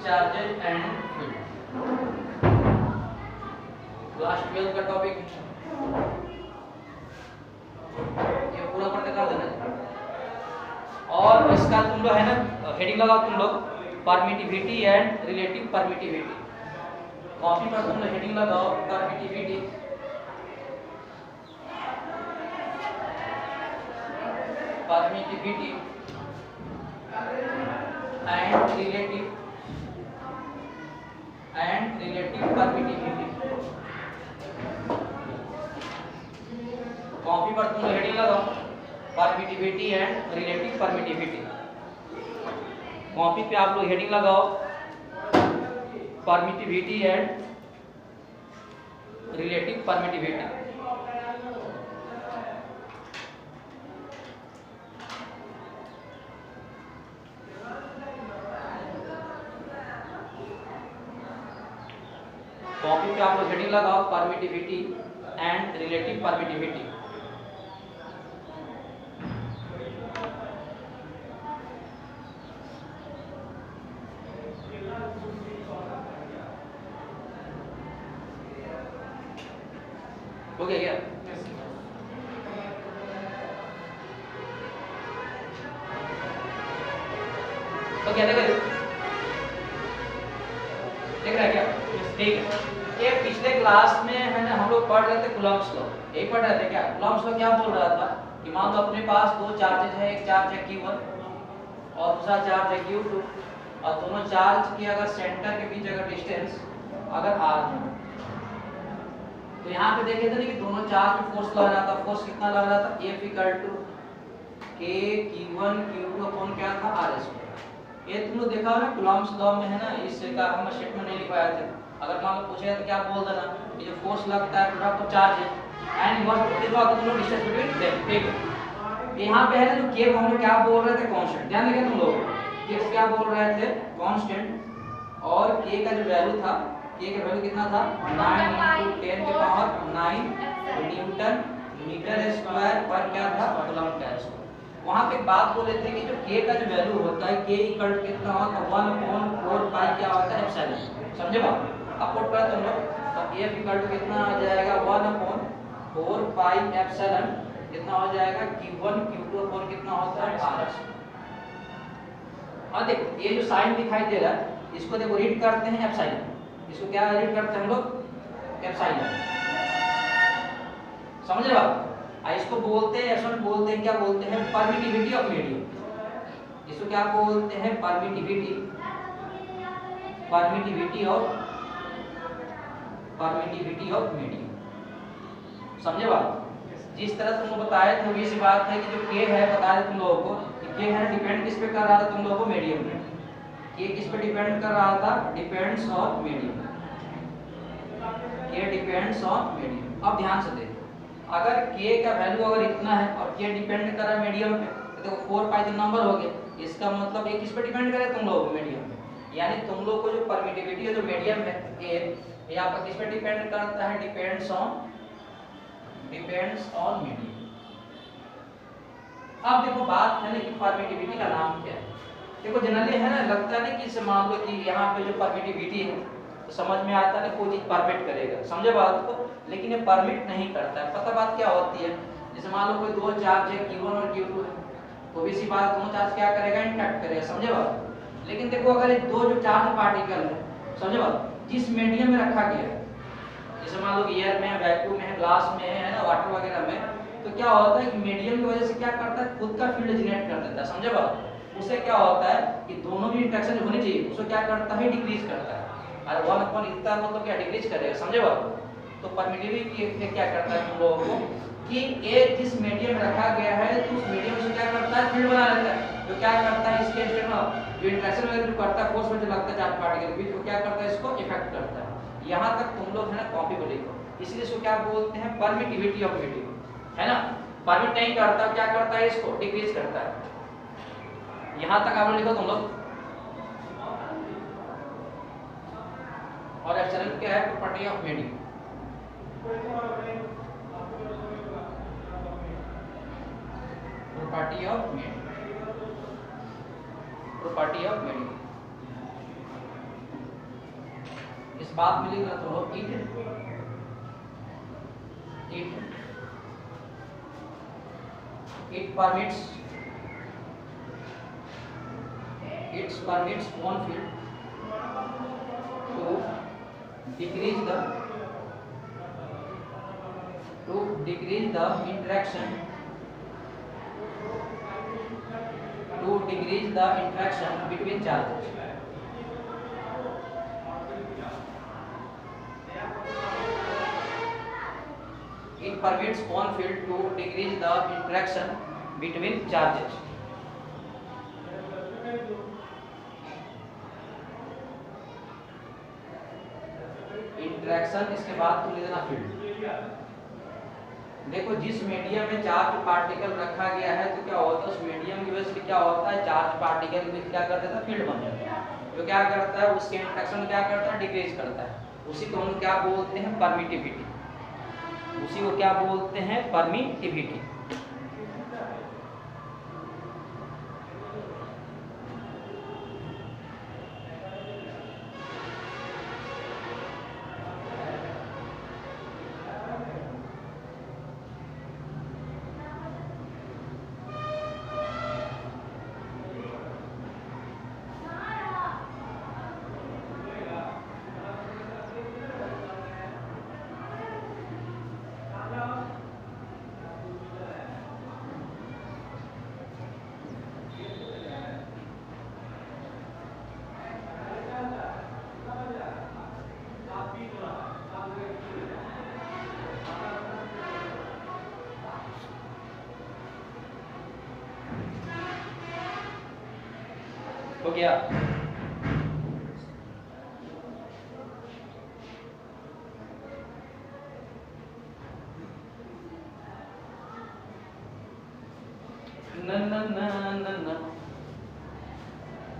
Charges and field, class 12 का topic ये पूरा पढ़ते कर देना। और इसका तुम लोग है ना हेडिंग लगाओ तुम लोग, permittivity and relative permittivity. Copy पर तुम लोग हेडिंग लगाओ permittivity and relative permittivity. Copy पर तुम लोग हेडिंग लगाओ permittivity and relative permittivity. Copy पे आप लोग हेडिंग लगाओ permittivity and relative permittivity. Copy पे आप लोग हेडिंग लगाओ परमिटिविटी एंड रिलेटिव परमिटिविटी। हो गया क्या? तो क्या देख रहा है क्या? ठीक है। ये पिछले क्लास में है ना हम लोग पढ़ रहे थे कूलम्ब्स लॉ। यही पढ़ रहे थे क्या? कूलम्ब्स लॉ क्या बोल रहा था कि मान लो अपने पास दो चार्जेज है, एक चार्ज है Q1 और दूसरा चार्ज है Q2, और दोनों चार्ज की अगर सेंटर के बीच अगर डिस्टेंस अगर r है, तो यहाँ पे देखे थे ना कि दोनों चार्ज पे फोर्स लग रहा था। फोर्स कितना लग रहा था? F = K Q1 Q2 upon क्या था r²। ये तुम लोग देखा हो ना कूलम्ब्स लॉ में है ना, इसका हम स्टेटमेंट नहीं लिखवाए थे। अगर मान लो पूछेगा तो क्या बोल देना, ये जो फोर्स लगता है प्रोडक्ट ऑफ चार्ज है एंड इनवर्स दिखा तुम लोग डिस्टेंस बिटवीन देम। ठीक है, यहाँ पे है ना जो k को हम लोग क्या बोल रहे थे? कांस्टेंट। ध्यान देंगे तुम लोग k को क्या बोल रहे थे? कांस्टेंट। और k का जो वैल्यू था, k का वैल्यू कितना था? 9 × 10⁻⁹ न्यूटन मीटर स्क्वायर पर क्या था? कूलम्ब का स्क्वायर। वहां पे एक बात बोले थे कि जो k का जो वैल्यू होता है k इक्वल कितना होता है? 1/4 पाई क्या होता है? एप्सिलॉन। समझे बात? अब पुट करें तुम लोग तो f इक्वल कितना आ जाएगा? 1/4 पाई एप्सिलॉन कितना हो जाएगा? Q1 Q2 अपॉन कितना होता है? r²। और देखो ये जो साइन दिखाई दे रहा है इसको देखो रीड करते हैं एप्सिलॉन। इसको क्या रीड करते हैं हम लोग? एप्सिलॉन। समझ रहे बात? इसको बोलते हैं एप्सिलॉन बोलते हैं क्या बोलते हैं? Permittivity of medium. इसको क्या बोलते हैं? Permittivity of medium. समझे बात? जिस तरह तुमको बताया था वही सी बात है कि जो k है बता रहे तुम लोगों को कि k है डिपेंड किस पे कर रहा था तुम लोगों को? मीडियम पे। k किस पे डिपेंड कर रहा था? Depends on medium. k depends on medium. अब ध्यान से देखो, अगर k का वैल्यू अगर इतना है और k डिपेंड कर रहा है मीडियम पे, तो देखो 4 पाई तो नंबर हो गया। इसका मतलब ये किस पे डिपेंड करे? तुम लोगों को मीडियम पे। यानी तुम लोग को जो परमिटिविटी है जो मीडियम है a, यहाँ पर किस पे डिपेंड करता है? Depends on medium. अब देखो बात है ना कि परमिटिविटी का नाम क्या है। देखो जनरली है ना लगता है ना कि इसे मान लो कि यहाँ पे जो परमिटिविटी है तो समझ में आता है ना कोई चीज परमिट करेगा। समझे बात को? लेकिन ये परमिट नहीं करता है। पता बात क्या होती है? जैसे मान लो कोई दो चार्ज है Q1 और Q2 है, तो भी सी बात दोनों चार्ज क्या करेगा? इंटरैक्ट करेगा। समझे बात? लेकिन देखो अगर ये दो जो चार्ज पार्टिकल है, समझे बात, जिस मीडियम में रखा गया है, जैसे मान लो एयर में है, वैक्यूम में है, ग्लास में है ना, वाटर वगैरह में, तो क्या होता है कि मीडियम की वजह से क्या करता है? खुद का फील्ड जनरेट कर देता है। समझे बात? उससे क्या होता है कि दोनों भी इंटरेक्शन होनी चाहिए, उसको क्या करता है? डिक्रीज करता है। और 1/, इतना मतलब क्या? डिक्रीज करेगा। समझे बात? तो परमिटिविटी क्या करता है तुम लोगों को कि ए जिस मीडियम में रखा गया है तो उस मीडियम से क्या करता है? फील्ड बना लेता है। जो क्या करता है इसके स्टेट में जो इंटरेक्शन वगैरह जो करता है फोर्स में जो लगता है चार्ज पार्टिकल के बीच, वो क्या करता है? इसको इफेक्ट करता है। यहाँ तक तुम लोग है ना कॉपी को लिखो। इसलिए इसको क्या बोलते हैं? परमिटिविटी ऑफ मीडियम, है ना। परमिट नहीं करता, क्या करता है? इसको डिक्रीज करता है। यहाँ तक आप लोग लिखो तुम लोग। और एप्सिलॉन क्या है? Property of medium. Property of medium. Property of medium. इस बात में लिख रहा तो it permits one field to decrease the interaction between charges. It permits one field to decrease the interaction between charges. Interaction इसके बाद तुम ले देना फील्ड। देखो जिस मीडियम में चार्ज पार्टिकल रखा गया है तो क्या होता है, उस मीडियम की वजह से क्या होता है, चार्ज पार्टिकल में क्या कर देता है, फील्ड बन जाता है। तो क्या करता है, उसके इंटरेक्शन क्या करता है, डिक्रीज करता है। उसी को हम क्या बोलते हैं, परमिटिविटी। उसी को क्या बोलते हैं, परमिटिविटी। हो गया।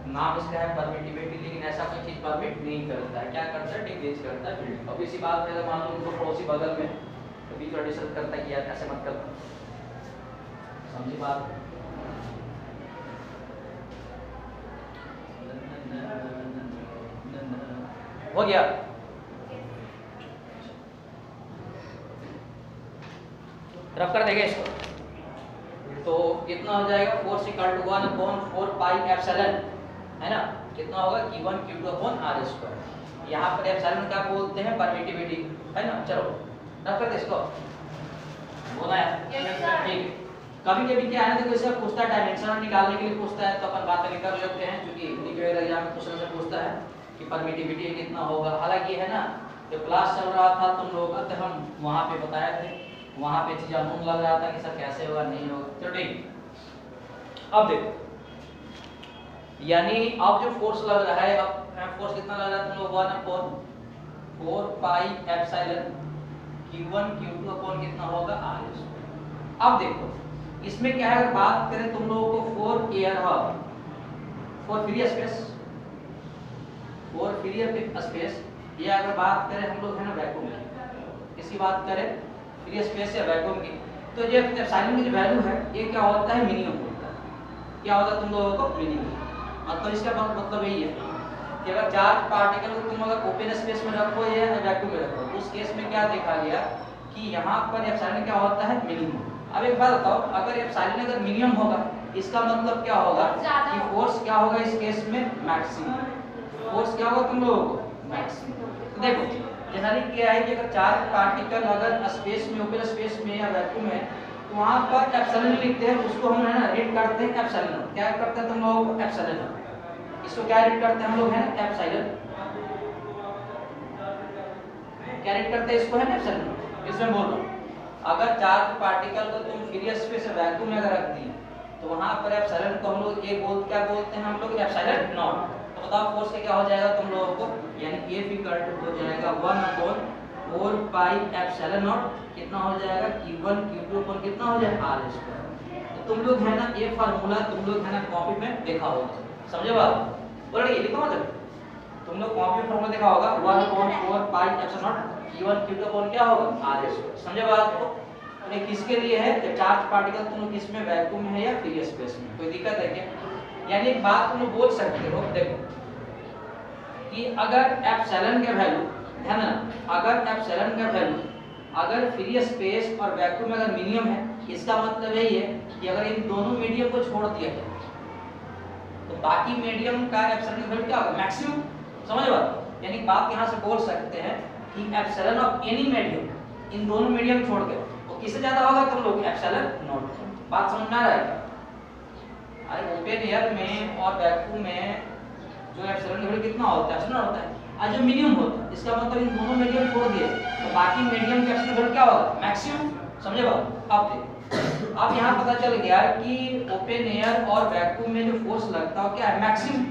नाम इसका है परमिटिविटी, लेकिन ऐसा कोई चीज परमिट नहीं करता है। क्या करता है, डिक्रीज करता है। अब इसी बात में मान लो उनको पड़ोसी बगल में कभी थोड़ा डिस्कस करता है कि यार ऐसे मत कर, समझी बात। हो गया। रफ कर देंगे इसको तो कितना हो जाएगा, force equal to 1/4 pi epsilon, है ना। कितना होगा, Q1 Q2 upon R square. यहाँ पर एप्सिलॉन क्या बोलते हैं, परमिटिविटी, है ना। चलो रफ कर दे इसको, बोला है ठीक। कभी कभी क्या है, देखो इससे पूछता है डायमेंशन निकालने के लिए पूछता है, तो अपन बात कर लेते हैं, क्योंकि निकलेगा एग्जाम में क्वेश्चन से पूछता है कि परमिटिविटी कितना होगा। हालांकि है ना, जब क्लास चल रहा था तुम लोगों का, तो हम वहाँ पे बताए थे, वहाँ पे चीज अनून लग रहा था कि सर कैसे होगा, नहीं होगा। चलो ठीक। अब देखो, यानी अब जो फोर्स लग रहा है, अब फोर्स कितना लग रहा है तुम लोग, 1/4 pi epsilon Q1 Q2 upon कितना होगा, R स्क्वायर। अब देखो इसमें क्या है, अगर बात करें तुम लोगों को for air hub, for free space, for free space, या अगर बात करें हम लोग है ना वैक्यूम की, इसकी बात करें फ्री स्पेस या वैक्यूम की, तो ये एप्सिलॉन की जो वैल्यू है ये क्या होता है, मिनिमम होता है। क्या होता है तुम लोगों को, मिनिमम। मतलब इसका मतलब यही है कि अगर चार्ज पार्टिकल को तुम अगर ओपन स्पेस में रखो या वैक्यूम में रखो, उस केस में क्या देखा गया कि यहाँ पर एप्सिलॉन क्या होता है, मिनिमम। अब एक बात बताओ, अगर एप्सिलॉन अगर मिनिमम होगा, इसका मतलब क्या होगा कि फोर्स क्या होगा इस केस में, मैक्सिमम। फोर्स क्या होगा तुम लोगों को, मैक्सिमम। तो देखो जनरली क्या है कि अगर चार्ज पार्टिकल अगर स्पेस में, ओपन स्पेस में या वैक्यूम में, तो वहाँ पर एप्सिलॉन लिखते हैं, उसको हम है ना रीड करते हैं एप्सिलॉन। क्या करते हैं तुम लोग, एप्सिलॉन। इसको क्या रीड करते हैं हम लोग, है ना एप्सिलॉन। क्या रीड करते हैं इसको, है ना एप्सिलॉन। इसमें बोल रहा हूँ, अगर चार्ज पार्टिकल को तुम फ्री स्पेस या वैक्यूम में अगर रख दिए, तो वहाँ पर एप्सिलॉन को हम लोग क्या बोलते हैं हम लोग, एप्सिलॉन नॉट। तो बताओ फोर्स क्या हो जाएगा तुम लोगों को, यानी F इक्वल टू हो जाएगा 1/4 पाई एप्सिलॉन नॉट, कितना हो जाएगा, Q1 Q2 पर कितना हो जाएगा, R स्क्वायर। तो तुम लोग है ना ये फार्मूला तुम लोग है ना कॉपी में देखा होगा, समझे बात। बोल रही है, लिखो मतलब तुम लोग कॉपी में फार्मूला देखा होगा, 1/4 pi epsilon not Q1 Q2 पर क्या होगा, R स्क्वायर। समझे बात को। ये किसके लिए है, चार्ज पार्टिकल तुम लोग किसमें, वैक्यूम में है या फ्री स्पेस में, कोई दिक्कत है क्या। यानी एक बात तुम लोग बोल सकते हो, देखो कि अगर एप्सिलॉन का वैल्यू है ना, अगर एप्सिलॉन का वैल्यू अगर फ्री स्पेस और वैक्यूम में अगर मिनिमम है, इसका मतलब यही है कि अगर इन दोनों मीडियम को छोड़ दिया जाए तो बाकी मीडियम का एप्सिलॉन का वैल्यू क्या होगा, मैक्सिमम। समझ बात, यानी बात यहाँ से बोल सकते हैं कि एप्सिलॉन ऑफ एनी मीडियम, इन दोनों मीडियम छोड़ के तो किससे ज्यादा होगा तुम लोग, एप्सिलॉन नॉट। बात समझ में आ रहा है? अरे ओपन एयर में और वैक्यूम में जो एप्सिलॉन का वैल्यू कितना होता है, एप्सिलॉन होता है, और जो मिनिमम होता है, इसका मतलब इन दोनों मीडियम छोड़ दिए तो बाकी मीडियम का एप्सिलॉन वैल्यू क्या होगा, मैक्सिमम। समझे बात? अब यहाँ पता चल गया कि ओपन एयर और वैक्यूम में जो फोर्स लगता है क्या है, मैक्सिमम।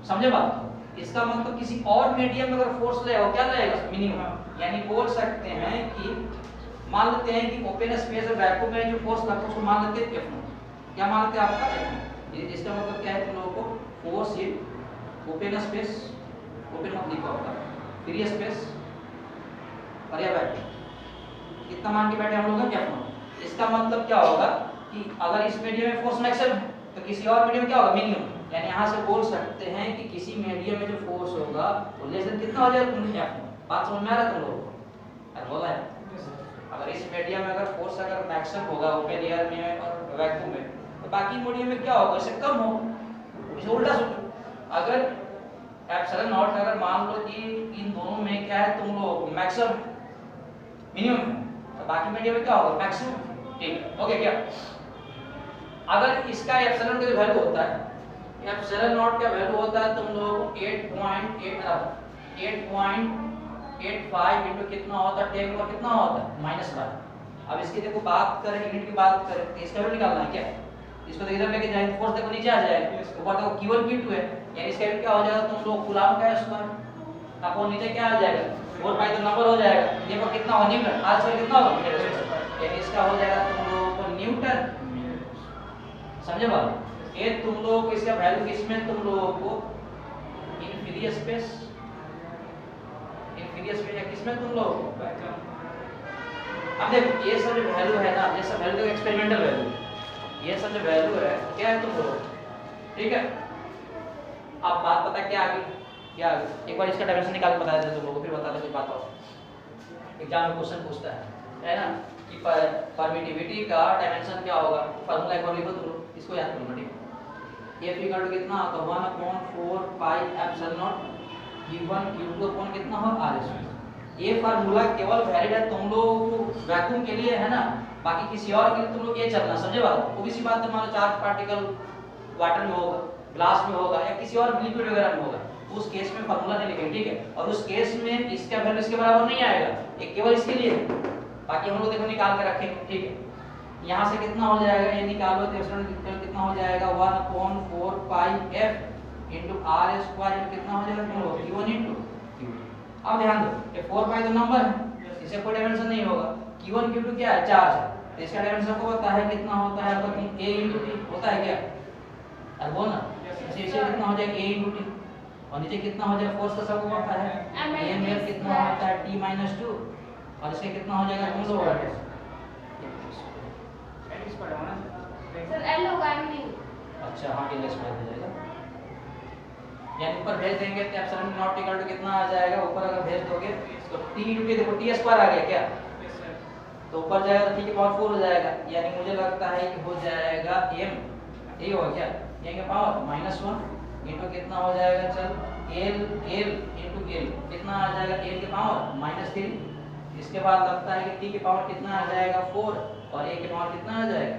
समझे बात? इसका मतलब किसी और मीडियम में अगर फोर्स लगेगा क्या लगेगा, मिनिमम। यानी बोल सकते हैं कि मान लेते हैं कि ओपन स्पेस और वैक्यूम में जो फोर्स लगता है उसको मान लेते हैं F0। क्या मान लेते हैं आपका, F0। इसका मतलब क्या है तुम लोगों को, force in open space, open मत लिखो आपका, फ्री स्पेस और या वैक्यूम, कितना मान के बैठे हम लोग F0। इसका मतलब क्या होगा कि अगर इस मीडियम में फोर्स मैक्सिमम है तो किसी और मीडियम में क्या होगा, मिनिमम। यानी यहाँ से बोल सकते हैं कि किसी मीडियम में जो फोर्स होगा वो लेस देन कितना हो जाएगा, F0। बात समझ में आ रहा है तुम लोगों को? अरे बोला है, अगर इस मीडियम में अगर फोर्स अगर मैक्सिमम होगा ओपन एयर में और वैक्यूम में तो बाकी मीडियम में क्या होगा, इससे कम होगा। इसे उल्टा सोचो, अगर एप्सिलॉन नॉट अगर मान लो कि इन दोनों में क्या है तुम लोग मैक्सिमम मिनिमम है तो बाकी मीडियम में क्या होगा, मैक्सिमम। ठीक, ओके। क्या अगर इसका एप्सिलॉन का जो वैल्यू होता है, एप्सिलॉन नॉट का वैल्यू होता है तुम लोग 8.85 इनटू कितना होता है, 10 का कितना होता है, -1। अब इसकी देखो बात करें, यूनिट की बात करें तो इसका वैल्यू निकालना है क्या, इसको तो इधर लेके जाएंगे, फोर्स देखो नीचे आ जाएगा, ऊपर देखो Q1 Q2 है, यानी इसका वैल्यू क्या हो जाएगा तुम लोग, कूलम्ब का स्क्वायर। अब वो नीचे क्या आ जाएगा, 4 पाई तो नंबर हो जाएगा, ये पर कितना हो, न्यूटन। आज से कितना होगा, यानी इसका हो जाएगा तुम लोगों को न्यूटन। समझे बात? ये तुम लोग इसका वैल्यू किसमें तुम लोगों को, in free space, in free space या किसमें तुम लोगों को। अब देखो ये सब जो वैल्यू है ना, ये सब वैल्यू तो एक्सपेरिमेंटल वैल्यू, ये सब जो वैल्यू है क्या है तुम लोग, ठीक है। अब बात पता क्या आ गई, क्या आ गई, एक बार इसका डायमेंशन निकाल के बता देते तुम लोगों को, फिर बता दे कुछ बात और। एग्जाम में क्वेश्चन पूछता है ना कि परमिटिविटी का डायमेंशन क्या होगा, फार्मूला एक बार लिखो तुम लोग, इसको याद करो। ठीक, F इक्वल टू कितना होता है, 1/4 pi epsilon not Q1 Q2 upon कितना हो, R²। ये फार्मूला केवल वैलिड है तुम लोग वैक्यूम के लिए है ना, बाकी किसी और के लिए तुम लोग ये चलना। समझे बात? वो किसी बात मान लो चार्ज पार्टिकल वाटर में होगा, ग्लास में होगा या किसी और लिक्विड वगैरह में होगा, उस केस में फार्मूला नहीं लिखेंगे, ठीक है। और उस केस में इसका वैल्यू इसके बराबर नहीं आएगा, ये केवल इसके लिए है, बाकी हम लोग देखो निकाल के रखेंगे, ठीक है। यहाँ से कितना हो जाएगा, ये निकालो तो एप्सिलॉन कितना हो जाएगा, 1/4 पाई F इनटू R² कितना हो जाएगा तुम लोग, Q1 इनटू Q2। अब ध्यान दो, ये 4 पाई तो नंबर है, इसे कोई डायमेंशन नहीं होगा। Q1 Q2 क्या है, चार्ज है, तो इसका डायमेंशन को पता है कितना होता है आपका, A इनटू T होता है क्या, अब बोल ना, इसे कितना हो जाएगा A इनटू T, और नीचे कितना हो जाएगा, फोर्स का सबको पता है, ml कितना होता है T-2, और इसके कितना हो जाएगा तुम लोग, सर L होगा नहीं। अच्छा हाँ, L स्क्वायर हो जाएगा, यानी ऊपर भेज देंगे तो एप्सिलॉन नॉट इक्वल टू कितना आ जाएगा, ऊपर अगर भेज दोगे तो T इनटू T, देखो T स्क्वायर आ गया क्या, तो ऊपर जाएगा तो T की पावर 4 हो जाएगा, यानी मुझे लगता है कि हो जाएगा m, ये होगा क्या, ये का पावर -1 इनटू कितना हो जाएगा, चल L इनटू L कितना आ जाएगा, L की पावर -3। इसके बाद लगता है कि T की पावर कितना आ जाएगा 4 और A की पावर कितना आ जाएगा।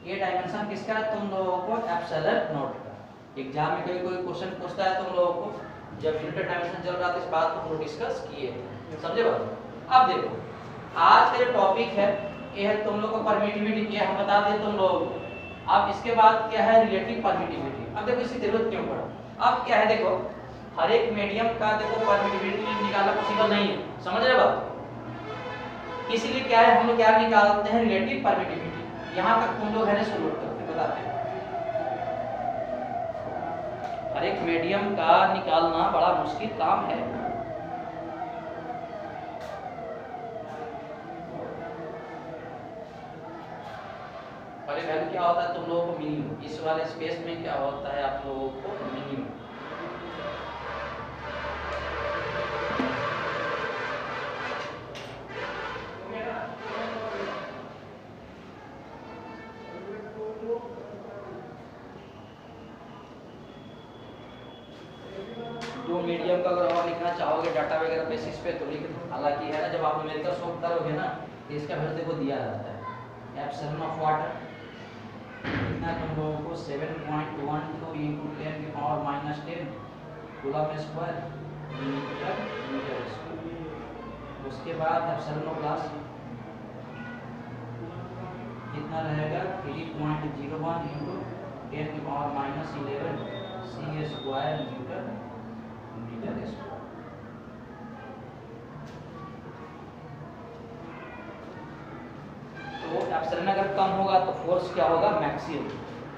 ये डायमेंशन किसका है तुम लोगों को, एप्सिलॉन नॉट का। एग्जाम में कोई क्वेश्चन पूछता है तुम लोगों को, जब यूनिट डायमेंशन चल रहा था इस बात को हम लोग डिस्कस किए, समझे बात। अब देखो आज का जो टॉपिक है ये है तुम लोग को परमिटिविटी, ये हम बता दें तुम लोग। अब इसके बाद क्या है, रिलेटिव परमिटिविटी। अब देखो इसकी जरूरत क्यों पड़ा, अब क्या है देखो, हर एक मीडियम का देखो परमिटिविटी निकालना पॉसिबल नहीं है, समझ रहे बात। इसलिए क्या है, हम लोग क्या निकालते हैं, रिलेटिव परमिटिविटी। यहाँ तक तुम लोग है ना शुरू करते बताते हैं, हर एक मीडियम का निकालना बड़ा मुश्किल काम है। और ये वैल्यू क्या होता है तुम लोगों को मिनिमम, इस वाले स्पेस में क्या होता है आप लोगों को मिनिमम। दो मीडियम का अगर और लिखना चाहोगे डाटा वगैरह बेसिस पे तो लिख दो, हालांकि है ना जब आप न्यूमेरिकल सॉल्व करोगे ना तो इसका वैल्यू को दिया जाता है एप्सिलॉन ऑफ वाटर कितना तुम लोगों को 7.12 into 10 की power -10 coulomb square metre square. उसके बाद एप्सिलॉन ऑफ ग्लास कितना रहेगा 3.01 into 10 की पावर -11 सी स्क्वायर मीटर स्क्वायर। तो एप्सिलॉन अगर कम होगा तो फोर्स क्या होगा मैक्सिमम।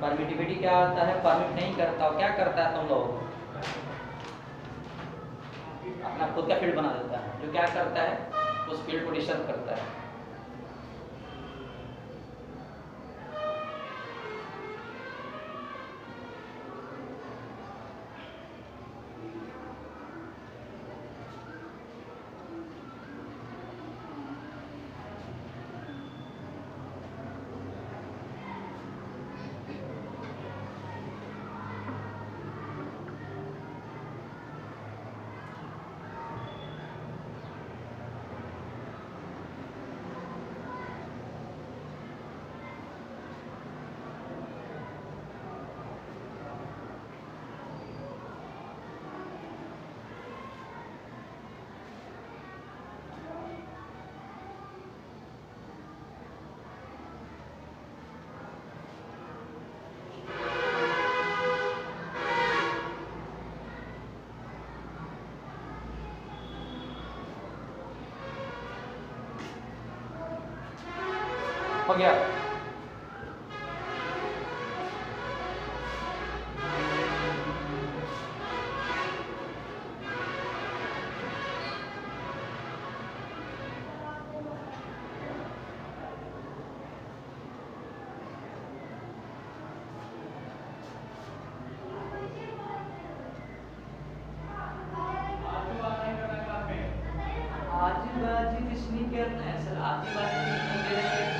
परमिटिविटी क्या होता है परमिट नहीं करता, क्या करता है तुम लोग अपना खुद का फील्ड बना देता है, जो क्या करता है उस फील्ड को डिस्टर्ब करता है। हो गया। आजू-बाजू कुछ नहीं करना है सर, आजू-बाजू कुछ नहीं करेंगे।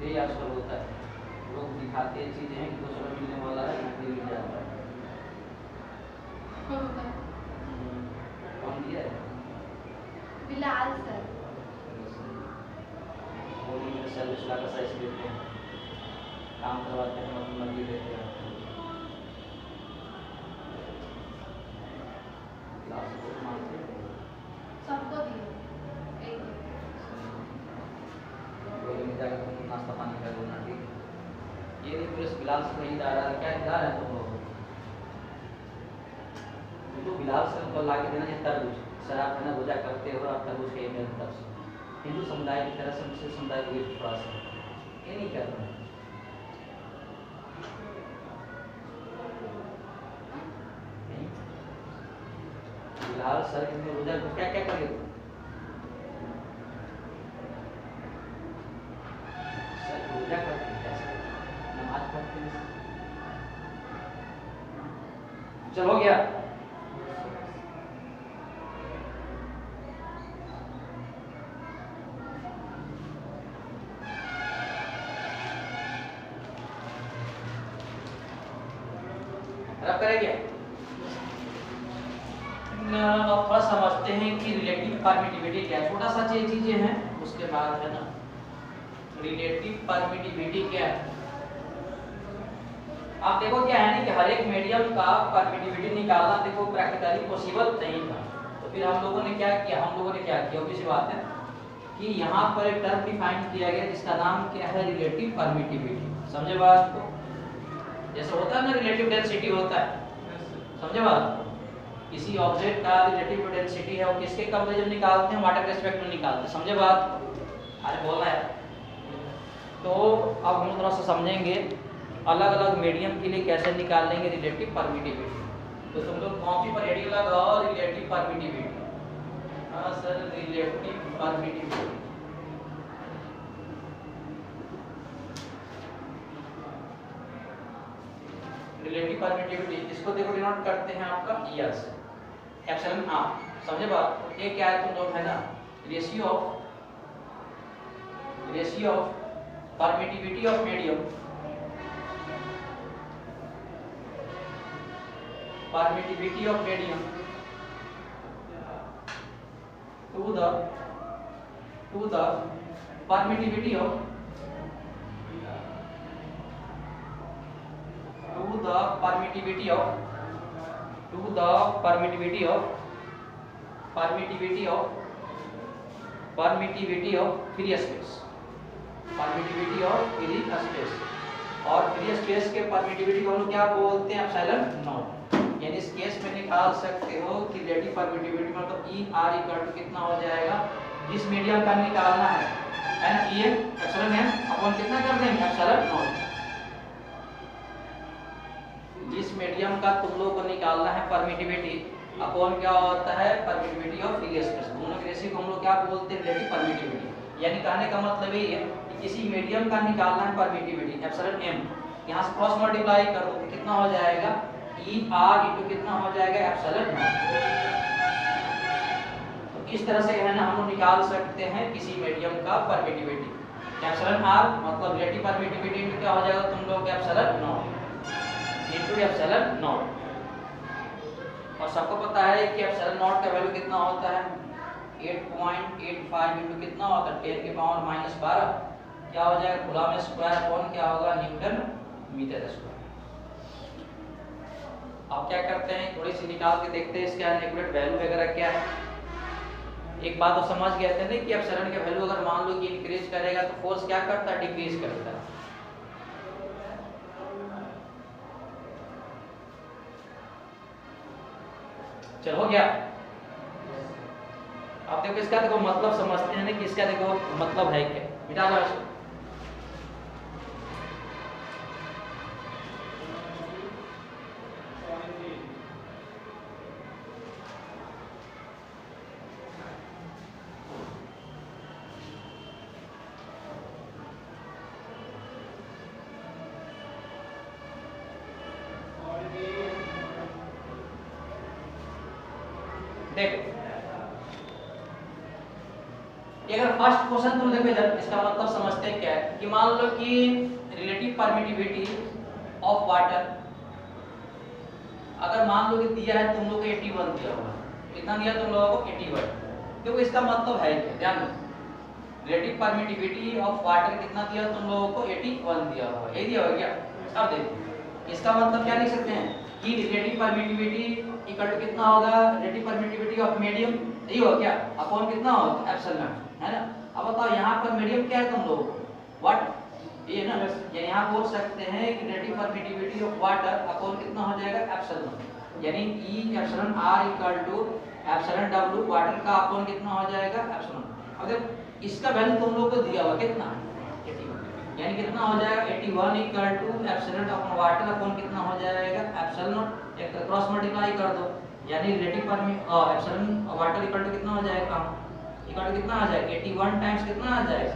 यही आजकल होता है, लोग दिखाते हैं चीजें हैं कि दूसरा मिलने वाला है नौकरी मिल जाता है। कौन दिया है? बिलाल सर। वो भी मेरे सर्विस का साइज देते हैं, काम करवाते हैं, मतलब मर्जी देते हैं। क्लास को मानते हैं सबको दियो एक जाकर तुम नाश्ता पानी कर लो ना, ठीक है। ये नहीं पूरे बिलाल से नहीं जा रहा है, क्या इधर है तुम लोग तो बिलाल से तो ला के देना चाहिए तरबूज। सर आप है ना रोजा करते हो आप तरबूज खाइए मेरे तरफ से, हिंदू समुदाय की तरह से मुस्लिम समुदाय को भी थोड़ा सा ये नहीं कर रहे हैं। बिलाल सर इसमें रोजा क्या क्या करेगा क्या करते हैं कैसे नमाज पढ़ते हैं। चलो गया रब करेंगे। थोड़ा समझते हैं कि रिलेटिव परमिटिविटी क्या है, छोटा सा चीजें हैं उसके बाद है ना रिलेटिव परमिटिविटी क्या है। आप देखो क्या है ना कि हर एक मीडियम का परमिटिविटी निकालना देखो प्रैक्टिकली पॉसिबल नहीं था, तो फिर हम लोगों ने क्या किया, obvious बात है कि यहाँ पर एक टर्म डिफाइन किया गया जिसका नाम क्या है, रिलेटिव परमिटिविटी। समझे बात को? जैसे होता है ना रिलेटिव डेंसिटी होता है, समझे बात को? किसी ऑब्जेक्ट का रिलेटिव डेंसिटी है वो किसके कंपैरिजन निकालते हैं, वाटर के रिस्पेक्ट में निकालते हैं। समझे बात को? अरे बोलना है। तो अब हम थोड़ा सा समझेंगे अलग अलग मीडियम के लिए कैसे निकाल लेंगे रिलेटिव परमिटिविटी। तो तुम लोग कॉपी पर हेडिंग लगाओ रिलेटिव परमिटिविटी। हाँ sir, relative permittivity. Relative permittivity इसको देखो डिनोट करते हैं आपका ईयर से, एप्सिलॉन आर। समझे बात? ये क्या है तुम लोग है ना, ratio of permittivity of medium, permittivity of medium to the permittivity of free space, permittivity of free space. और फ्री स्पेस के परमिटिविटी को हम लोग क्या बोलते हैं, एप्सिलॉन नॉट। यानी इस केस में निकाल सकते हो कि रिलेटिव परमिटिविटी मतलब ई आर इक्वल टू कितना हो जाएगा, जिस मीडियम का निकालना है ना, e m epsilon m upon कितना कर देंगे, एप्सिलॉन नॉट। जिस मीडियम का तुम लोग को निकालना है परमिटिविटी अपॉन क्या होता है, परमिटिविटी ऑफ फ्री स्पेस। दोनों के रेशियो को हम लोग क्या बोलते हैं, रिलेटिव परमिटिविटी। यानी कहने का मतलब ये है कि किसी मीडियम का निकालना है परमिटिविटी एप्सिलॉन एम, यहां से क्रॉस मल्टीप्लाई कर दो कितना हो जाएगा, ई आर इनटू कितना हो जाएगा, एप्सिलॉन नॉट। तो इस तरह से है ना हम लोग निकाल सकते हैं किसी मीडियम का परमिटिविटी। एप्सिलॉन आर मतलब रिलेटिव परमिटिविटी इनटू क्या हो जाएगा तुम लोग, epsilon not into epsilon not. और सबको पता है कि एप्सिलॉन नॉट का वैल्यू कितना होता है, 8.85 इनटू कितना होता है, 10 की पावर -12 क्या हो जाएगा, कूलम स्क्वायर अपॉन क्या होगा, न्यूटन मीटर स्क्वायर। अब क्या करते हैं, थोड़ी सी निकाल के देखते हैं इसका एक्यूरेट वैल्यू वगैरह क्या है। एक बात तो समझ गए थे ना कि एप्सिलॉन का वैल्यू अगर मान लो कि इंक्रीज करेगा तो फोर्स क्या करता है, डिक्रीज करता है। चलो हो गया। अब देखो इसका देखो मतलब समझते हैं ना कि इसका देखो मतलब है क्या, मिटा दो इसको। देखो अगर फर्स्ट क्वेश्चन तुम देखो इधर, इसका मतलब समझते हैं क्या है कि मान लो कि रिलेटिव परमिटिविटी ऑफ वाटर अगर मान लो कि दिया है तुम लोग को 81 दिया हुआ, कितना दिया तुम लोगों को, 81। देखो इसका मतलब है क्या, ध्यान दो, रिलेटिव परमिटिविटी ऑफ वाटर कितना दिया तुम लोगों को, 81 दिया हुआ, ये दिया हुआ क्या। अब देखो इसका मतलब क्या लिख सकते हैं कि रिलेटिव परमिटिविटी इक्वल टू कितना होगा, रिलेटिव परमिटिविटी ऑफ मीडियम, यही हो क्या, अपॉन कितना होगा, एप्सिलॉन, है ना। अब बताओ यहाँ पर मीडियम क्या है तुम लोगों को, व्हाट, ये ना, या यहाँ बोल सकते हैं कि relative permittivity of water upon कितना हो जाएगा, एप्सिलॉन। यानी e epsilon r equal to epsilon डब्ल्यू वाटर का अपॉन कितना हो जाएगा, एप्सिलॉन। अब देखो इसका वैल्यू तुम लोग को दिया हुआ कितना, 81, यानी कितना हो जाएगा 81 equal to epsilon upon water upon कितना हो जाएगा, एप्सिलॉन। एक क्रॉस मल्टीप्लाई कर दो, यानी relative epsilon water equal to कितना हो जाएगा, इक्वल टू कितना आ जाएगा, 81 टाइम्स कितना आ जाएगा।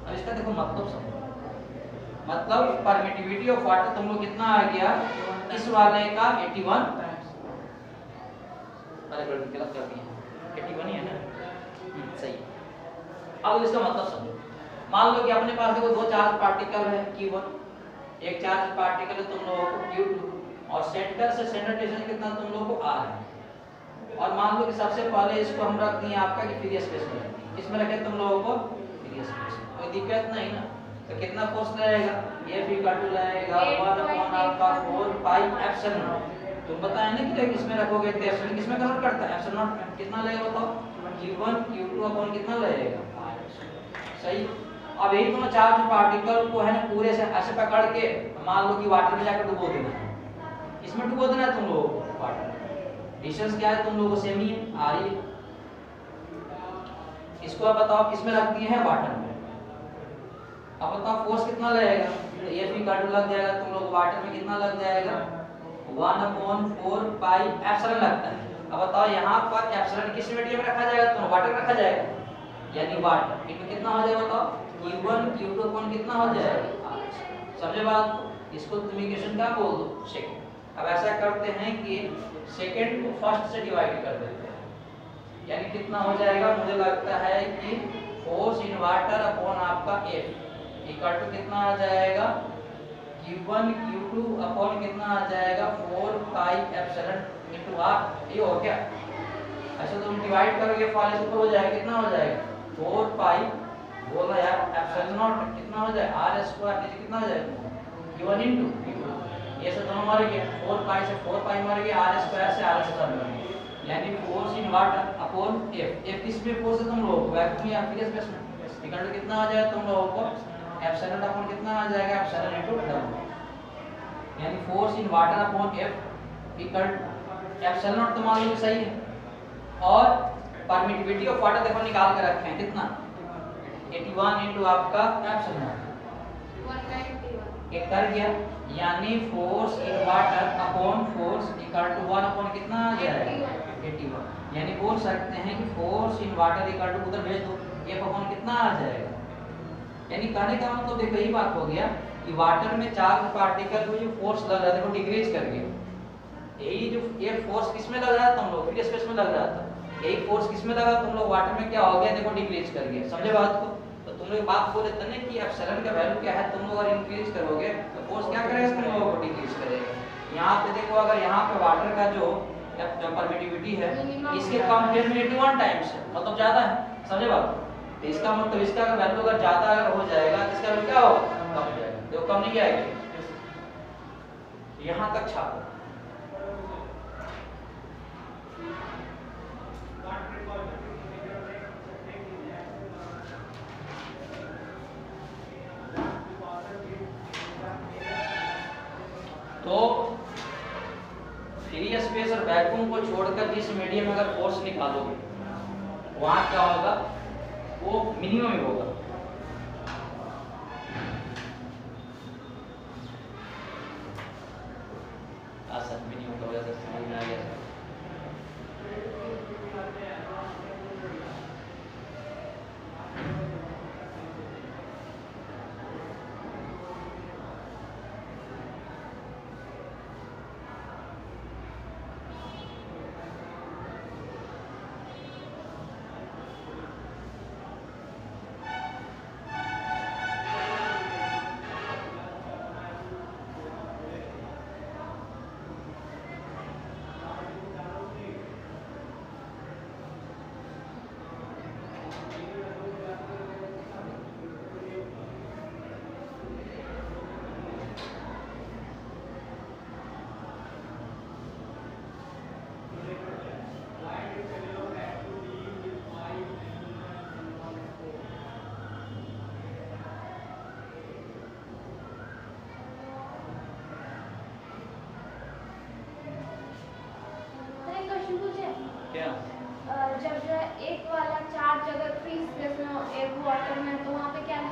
अब इसका देखो मतलब समझो, मतलब परमिटिविटी ऑफ वाटर तुम लोग कितना आ गया, इस वाले का 81 टाइम्स, अरे गलत कर दिया, 81 ही है ना, सही। अब इसका मतलब समझो, मान लो कि अपने पास देखो दो चार्ज पार्टिकल है Q1, एक चार्ज पार्टिकल है तुम लोगों को Q2, और सेंटर से सेंटर डिस्टेंस कितना तुम लोगों को R है। और मान लो कि सबसे पहले इसको हम रख दिए आपका कि फ्री स्पेस में, इसमें रखे तुम लोगों को फ्री स्पेस, कोई दिक्कत नहीं ना। तो कितना फोर्स लगेगा, F इक्वल टू लगेगा 1 अपॉन आपका 4 पाई एप्सिलॉन, तुम बताया ना कि इसमें रखोगे तो एप्सिलॉन किसमें कन्वर्ट करता है, एप्सिलॉन नॉट में। कितना लगेगा बताओ, q1 q2 अपॉन कितना लगेगा, सही। अब यही तुम चार्ज पार्टिकल को है ना पूरे से ऐसे पकड़ के मान लो कि वाटर में जाकर डुबो देना है, इसमें डुबो देना है तुम लोगों को वाटर। डिस्टेंस क्या है तुम लोगों को सेम ही है, आ रही है। इसको अब बताओ किसमें रख दिए हैं, वाटर में। अब बताओ फोर्स कितना लगेगा, तो ये भी काटू लग जाएगा तुम लोग, वाटर में कितना लग जाएगा 1/4 पाई एप्सिलॉन लगता है। अब बताओ यहाँ पर एप्सिलॉन किस मीडियम में रखा जाएगा, तो वाटर रखा जाएगा, यानी वाटर इनमें कितना हो जाएगा बताओ, q1 q2 अपॉन कितना हो जाएगा, समझे बात को। इसको तुम इक्वेशन क्या बोल दो, सेकंड। अब ऐसा करते हैं कि सेकंड को फर्स्ट से डिवाइड कर देते हैं, यानी कितना हो जाएगा, मुझे लगता है कि फोर्स इन वाटर अपॉन आपका F इक्वल टू कितना आ जाएगा, q1 q2 अपॉन कितना आ जाएगा 4 पाई एप्सिलॉन इनटू r। ये हो गया, ऐसे तुम डिवाइड करोगे फॉलो ऊपर हो जाएगा, कितना हो जाएगा 4 पाई बोला यार एप्सिलॉन नॉट कितना हो जाएगा r स्क्वायर, नीचे कितना हो जाएगा q1 इनटू q2। ये से दोनों मर गए, 4 पाई से 4 पाई मर गए, r स्क्वायर से r स्क्वायर मर गए, यानी force in water upon F किस में फोर्स है तुम लोगों को, वैक्यूम या फ्री स्पेस में। इक्वल टू कितना आ जाएगा तुम लोगों को एप्सिलॉन अपॉन कितना आ जाएगा, एप्सिलॉन इनटू W, यानी force in water upon F equal epsilon not तो मान लो सही है, और परमिटिविटी ऑफ वाटर देखो निकाल के रखे हैं कितना 81 इनटू आपका एप्सिलॉन नॉट 191 एक कर गया, यानी force in water upon force equal to 1 upon कितना आ जाएगा 81, यानी बोल सकते हैं कि force in water equal to उधर भेज दो F अपॉन कितना आ जाएगा। यानी कहने का मतलब देखो यही बात हो गया कि वाटर में चार्ज पार्टिकल को जो फोर्स लग रहा था देखो डिक्रीज कर गया, यही जो ये फोर्स किसमें लग रहा था तुम लोग फ्री स्पेस में लग रहा था, यही फोर्स किसमें लगा तुम लोग वाटर में क्या हो गया देखो डिक्रीज कर गया, समझे बात को। तो तुम लोग बात बोले थे ना कि एप्सिलॉन का वैल्यू क्या है, तुम लोग अगर इंक्रीज करोगे तो फोर्स क्या करेगा तुम लोगों को डिक्रीज करेगा। यहाँ पे देखो अगर यहाँ पे वाटर का जो परमिटिविटी है इसके कंपेयर में 81 टाइम्स है, मतलब ज्यादा है, समझे बात। तो इसका मतलब इसका अगर वैल्यू अगर ज्यादा अगर हो जाएगा तो इसका वैल्यू क्या होगा, कम हो जाएगा, देखो कम नहीं आएगा, यहाँ तक छापो। तो फ्री स्पेस और वैक्यूम को छोड़कर जिस मीडियम में अगर फोर्स निकालोगे वहां क्या होगा, वो मिनिमम ही होगा। सर मिनिमम का वजह से समझ में आ गया सर। क्या जब एक वाला चार्ज अगर फ्री स्पेस में हो एक वाटर में तो वहाँ पे क्या है,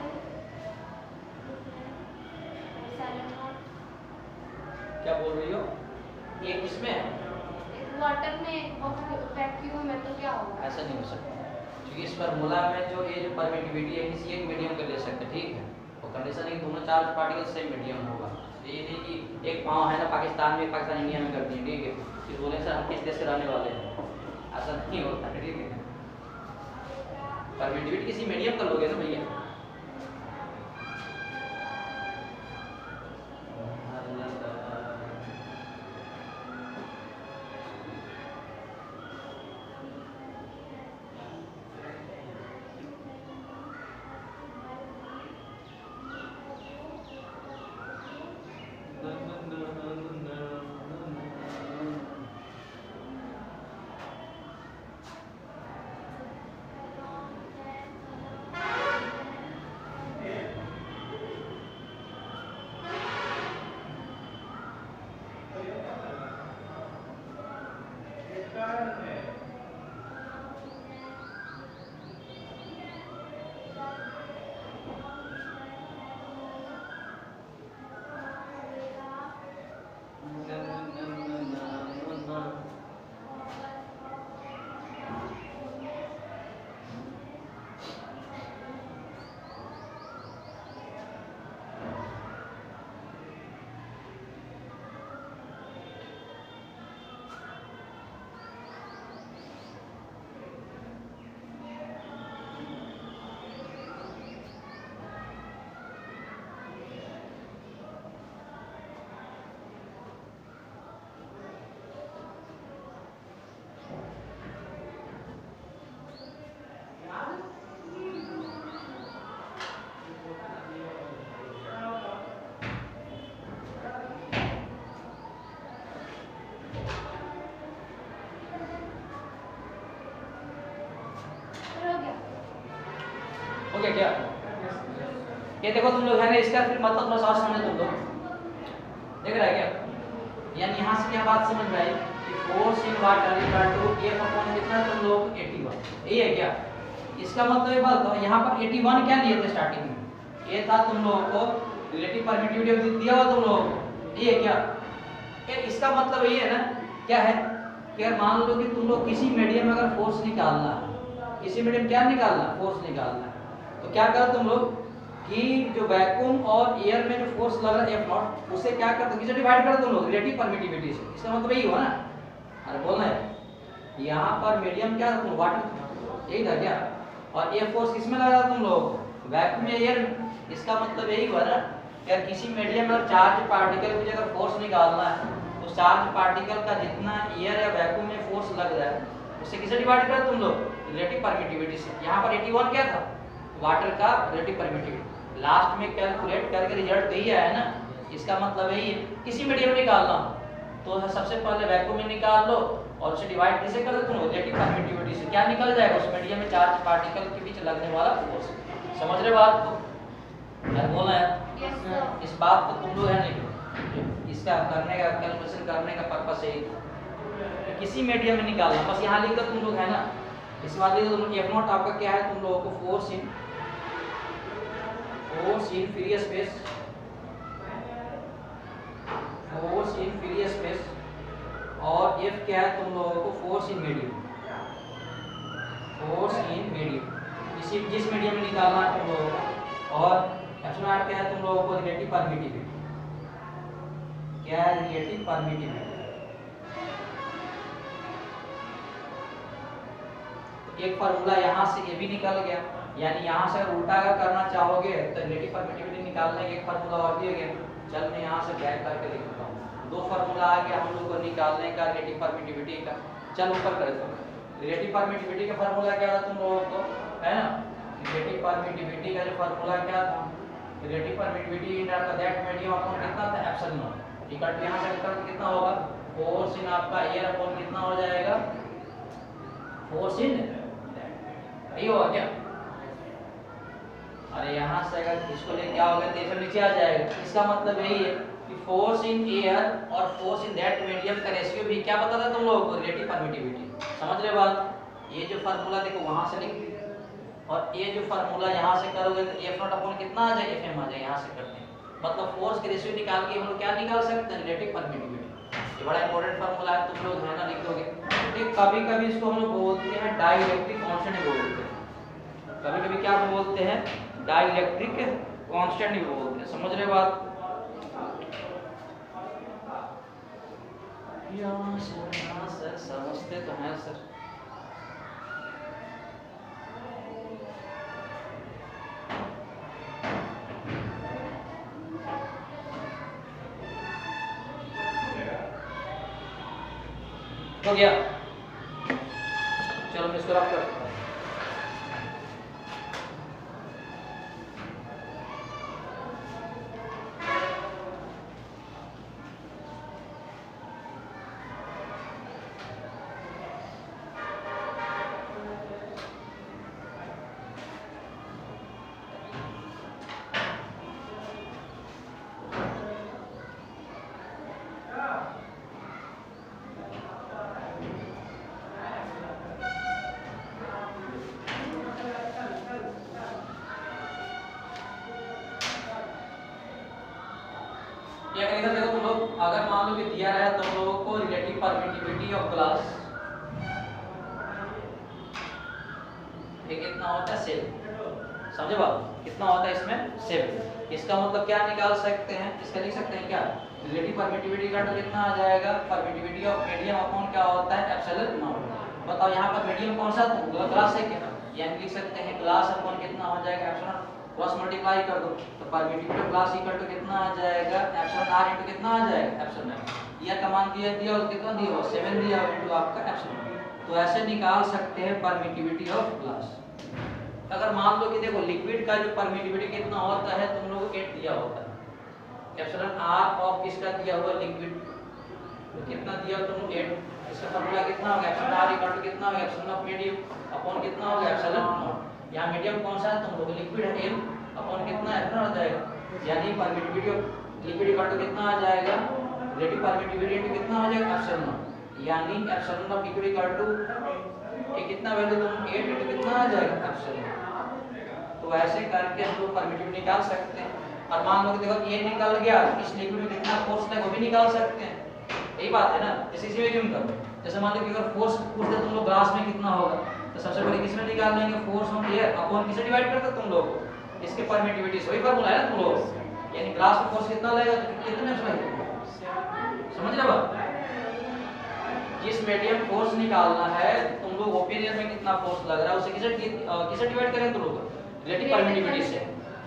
क्या बोल रही हो, ये किसमें है, एक वाटर में एक वैक्यूम में, तो क्या होगा। ऐसा नहीं हो सकता, क्योंकि इस फार्मूला में जो ये जो परमिटिविटी है किसी एक मीडियम का ले सकते, ठीक है, वो कंडीशन है कि दोनों चार्ज पार्टिकल सेम मीडियम होगा। ये नहीं कि एक पाँव है ना पाकिस्तान में, पाकिस्तान इंडिया में करती है, ठीक है, फिर बोले सर हम किस देश के रहने वाले हैं, ऐसा नहीं होता, ठीक है। परमिटिविटी किसी मीडियम का लोगे ना भैया। क्या? ये देखो तुम लोग है ना, इसका फिर मतलब थोड़ा सा समझ तुम लोग देख रहा है क्या? यानी यहाँ से क्या बात समझ में आई कि force in water equal to F upon कितना तुम लोग 81, यही है क्या? इसका मतलब ये बात तो यहाँ पर 81 क्या लिए थे स्टार्टिंग में? ये था तुम लोगों को रिलेटिव परमिटिविटी दिया हुआ तुम लोगों को, ये है क्या? यार इसका मतलब ये है ना, क्या है कि अगर मान लो कि तुम लोग किसी मीडियम में अगर फोर्स निकालना है, किसी मीडियम क्या निकालना, फोर्स निकालना है, तो क्या करो तुम लोग कि जो वैक्यूम और एयर में जो फोर्स लग रहा है F नॉट, उससे क्या करते हो, किसे डिवाइड कर दो तुम लोग रिलेटिव परमिटिविटी से। इसका मतलब यही हुआ ना, अरे बोलना है यहाँ पर मीडियम क्या था, तुम वाटर यही था क्या, और ये फोर्स किसमें लगा था तुम लोग, वैक्यूम या एयर में। इसका मतलब यही हुआ ना, अगर किसी मीडियम में चार्ज पार्टिकल की अगर फोर्स निकालना है, तो चार्ज पार्टिकल का जितना एयर या वैक्यूम में फोर्स लग रहा है, उससे किसे डिवाइड कर तुम लोग, रिलेटिव परमिटिविटी से। यहाँ पर 81 क्या था, वाटर का रिलेटिव परमिटिविटी। लास्ट में कैलकुलेट करके रिजल्ट यही आया ना, इसका मतलब यही है किसी मीडियम में निकालना तो सबसे पहले वैक्यूम में निकाल लो और उसे डिवाइड किसे कर दो तुम, रिलेटिव परमिटिविटी से। क्या निकल जाएगा, उस मीडियम में चार्ज पार्टिकल के बीच लगने वाला फोर्स। समझ रहे बात को? यार बोलना है इस बात को तुम लोग है नहीं, इसका करने का कैलकुलेशन करने का पर्पस यही था, किसी मीडियम में निकालना। बस यहाँ लिख दो तुम लोग है ना, इस बात लिख दो तुम। F नॉट आपका क्या है, तुम लोगों को force in free space, force in free space, और F क्या है तुम लोगों को, force in medium, force in medium, इसी जिस मीडियम में निकालना है तुम लोगों को। और एप्सिलॉन क्या है तुम लोगों को, रिलेटिव परमिटिविटी। क्या है रिलेटिव परमिटिविटी? एक फार्मूला यहाँ से ये भी निकल गया, यानी यहाँ से अगर उल्टा अगर करना चाहोगे तो रिलेटिव परमिटिविटी निकालने के एक फार्मूला और भी है। चल मैं यहाँ से बैक करके लिखता हूँ, दो फार्मूला आ गया हम लोग को निकालने का रिलेटिव परमिटिविटी का। चल ऊपर कर दो, रिलेटिव परमिटिविटी का फार्मूला क्या था तुम लोगों को, है ना? रिलेटिव परमिटिविटी का जो फार्मूला क्या था, relative permittivity in that medium upon कितना था, एप्सिलॉन नॉट। इक्वल टू यहाँ से करके कितना होगा, फोर्स इन आपका एयर अपॉन कितना हो जाएगा, फोर्स इन, यही होगा क्या? अरे यहाँ से अगर इसको लेके आओगे तो फिर नीचे आ जाएगा। इसका मतलब यही है कि फोर्स इन एयर और फोर्स इन दैट मीडियम का रेशियो भी क्या पता था तुम लोगों को, रिलेटिव परमिटिविटी। समझ रहे बात? ये जो फार्मूला देखो वहां से लिख, और ये जो फार्मूला यहाँ से करोगे तो F नॉट अपॉन कितना आ जाए, FM आ जाए। यहाँ से करते हैं मतलब फोर्स के रेशियो निकाल के हम लोग क्या निकाल सकते हैं, रिलेटिव परमिटिविटी। ये बड़ा इंपॉर्टेंट फार्मूला है, तुम लोग है ना लिख दोगे। कभी कभी इसको हम लोग बोलते हैं डाइलेक्ट्रिक कांस्टेंट बोलते हैं, कभी कभी क्या बोलते हैं, डाइलेक्ट्रिक कांस्टेंट भी बोलते हैं। समझ रहे बात? सर समझते तो हैं सर। हो गया, चलो मैं इसको रफ करता हूँ। इधर देखो तुम लोग, अगर मान लो कि दिया है तुम लोगों को रिलेटिव परमिटिविटी ऑफ ग्लास, ये कितना होता है, 7। समझे बात? कितना होता है इसमें, 7। इसका मतलब क्या निकाल सकते हैं, इसका लिख सकते हैं क्या, रिलेटिव परमिटिविटी का कितना आ जाएगा, परमिटिविटी ऑफ मीडियम अपॉन क्या होता है, एप्सिलॉन नॉट। बताओ यहाँ पर मीडियम कौन सा, तो ग्लास है क्या, यानी लिख सकते हैं ग्लास अपॉन कितना हो जाएगा, एप्सिलॉन क्रॉस मल्टीप्लाई कर दो तो permittivity of glass equal to कितना आ जाएगा, एप्सिलॉन r इनटू कितना आ जाएगा, एप्सिलॉन r। यह कमांड दिया और कितना दिया, 7 दिया इनटू आपका एप्सिलॉन। तो ऐसे निकाल सकते हैं परमिटिविटी ऑफ ग्लास। अगर मान लो कि देखो लिक्विड का जो परमिटिविटी कितना होता है, तुम लोगों को 8 दिया होता है, एप्सिलॉन r ऑफ किसका दिया हुआ, लिक्विड, तो कितना दिया तुम 8। इसका फार्मूला कितना होगा, एप्सिलॉन r इक्वल टू कितना होगा, एप्सिलॉन ऑफ मीडियम अपॉन कितना होगा, एप्सिलॉन नॉट। यहाँ मीडियम कौन सा है तुम लोग लिक्विड है m अपॉन कितना एफ आ जाएगा, यानी permittivity of liquid equal to कितना आ जाएगा, रिलेटिव परमिटिविटी इनटू कितना हो जाएगा एप्सिलॉन नॉट, यानी epsilon naught liquid equal to ये कितना वैल्यू तुम 8 इनटू कितना आ जाएगा एप्सिलॉन नॉट। तो ऐसे करके हम लोग परमिटिविटी निकाल सकते हैं। और मान लो कि देखो ये निकल गया, इस लिक्विड में कितना फोर्स है वो भी निकाल सकते हैं, यही बात है ना। जैसे इसी में क्यों करो, जैसे मान लो कि अगर फोर्स पूछते तुम लोग ग्लास में कितना होगा, तो सबसे पहले किसमें निकाल लेंगे, फोर्स ऑन एयर अपॉन किसे डिवाइड करते तुम लोग, इसके परमिटिविटी से, वही फार्मूला है ना तुम लोग, यानी ग्लास में फोर्स कितना लगेगा तो कितने में लगेगा, समझ रहे हो। जिस मीडियम फोर्स निकालना है तुम लोग ओपिनियन में कितना फोर्स लग रहा है उसे किसे डिवाइड करें तुम लोग, रिलेटिव परमिटिविटी से,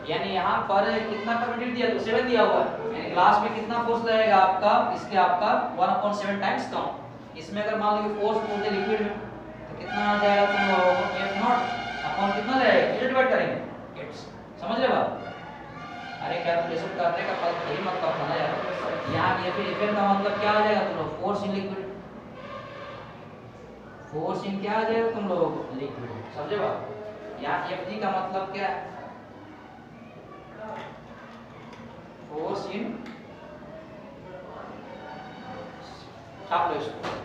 यानी यहाँ पर कितना परमिटिविटी दिया तो 7 दिया हुआ है, यानी ग्लास में कितना फोर्स लगेगा आपका, इसके आपका 1/7 टाइम्स कम। इसमें अगर मान लो कि फोर्स पूछते लिक्विड में तो कितना आ जाएगा तुम लोगों को F नॉट अपॉन कितना लगेगा, किसे डिवाइड करेंगे 8, समझ रहे बात। अरे कैलकुलेशन करने का पता यही मतलब था ना यार, यहाँ ये फिर F का मतलब क्या आ जाएगा तुम लोग, force in liquid, force in क्या आ जाएगा तुम लोगों को लिक्विड, समझे बात। यहाँ Fg का मतलब क्या है, फोर्स इन, छाप लो इसको,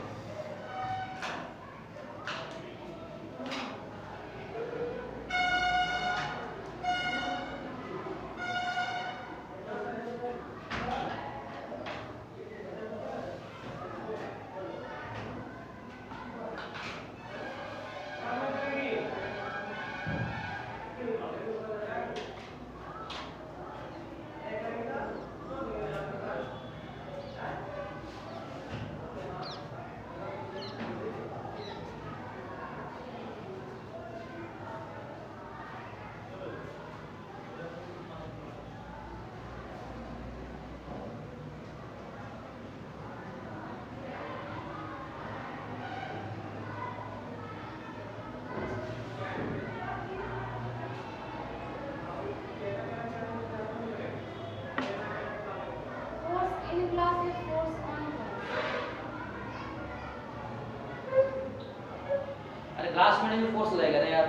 ग्लास में नहीं फोर्स लगेगा ना यार,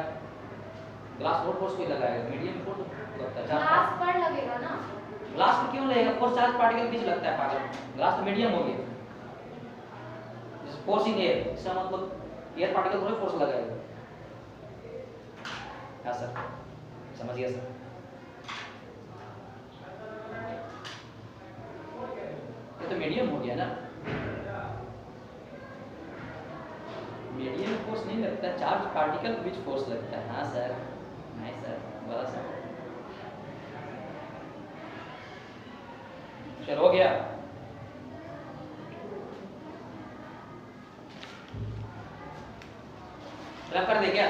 ग्लास पर फोर्स कोई लगाएगा, मीडियम फोर्स लगता है, ग्लास पर लगेगा ना, ग्लास में क्यों लगेगा, फोर्स चार्ज पार्टिकल बीच लगता है पागल, ग्लास तो मीडियम हो गया, जैसे फोर्स इन एयर, इसका मतलब एयर पार्टिकल थोड़ा फोर्स लगाएगा। हाँ सर, समझ गया सर, ये तो मीडियम हो गया ना, मीडियम फोर्स नहीं लगता, चार्ज पार्टिकल बीच फोर्स लगता है। हाँ सर, नहीं सर, बोला सर, चलो हो गया। रख कर दे क्या,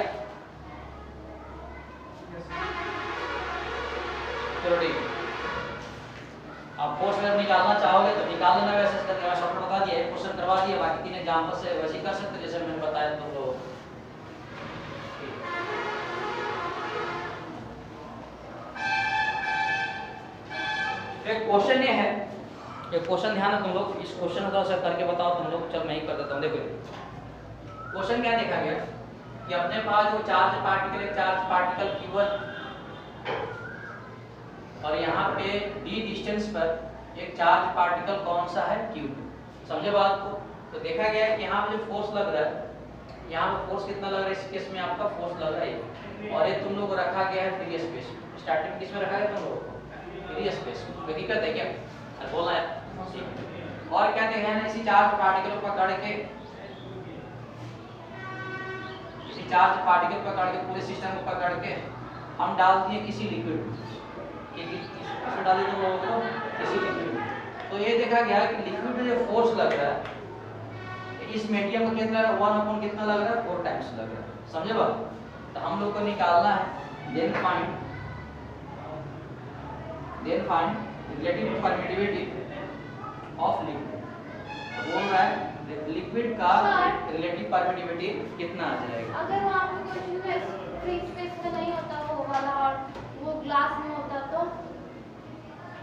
चलो ठीक है। आप फोर्स अगर निकालना चाहोगे तो निकाल लेना, वैसे करके मैं शॉर्ट बता दिया, एक क्वेश्चन करवा दिया, बाकी 3 एग्जांपल से वैसे ही कर सकते जैसे मैंने बताया तुम लोग। एक क्वेश्चन ये है, एक क्वेश्चन ध्यान है तुम लोग, इस क्वेश्चन को सर करके बताओ तुम लोग, चल मैं ही कर देता हूँ। देखो क्वेश्चन क्या देखा गया कि अपने पास जो चार्ज पार्टिकल, एक चार्ज पार्टिकल Q1 और यहाँ पे d डिस्टेंस पर एक चार्ज पार्टिकल कौन सा है Q2, समझे बात को। तो देखा गया है कि यहाँ पे जो फोर्स लग रहा है, यहाँ पे फोर्स कितना लग रहा है, इस केस में आपका फोर्स लग रहा है, और ये तुम लोग को रखा गया है फ्री स्पेस, स्टार्टिंग में किसमें रखा है तुम लोग को, फ्री स्पेस, हकीकत है क्या, बोलना है। और क्या देखा है ना, इसी चार्ज पार्टिकल को पकड़ के, इसी चार्ज पार्टिकल पकड़ के, पूरे सिस्टम को पकड़ के हम डाल दिए किसी लिक्विड, इसमें डाले तुम लोगों को किसी लिक्विड। तो ये देखा गया कि लिक्विड में जो फोर्स लग रहा है इस मीडियम को कितना 1 कितना लग रहा है, 4 टाइम्स लग रहा है, समझे बात। तो हम लोग को निकालना है, then find relative permittivity of liquid. बोल रहा है लिक्विड का रिलेटिव परमिटिविटी कितना आ जाएगा। अगर वहाँ पे कोई फ्री स्पेस में नहीं होता वो वाला और वो ग्लास में होता तो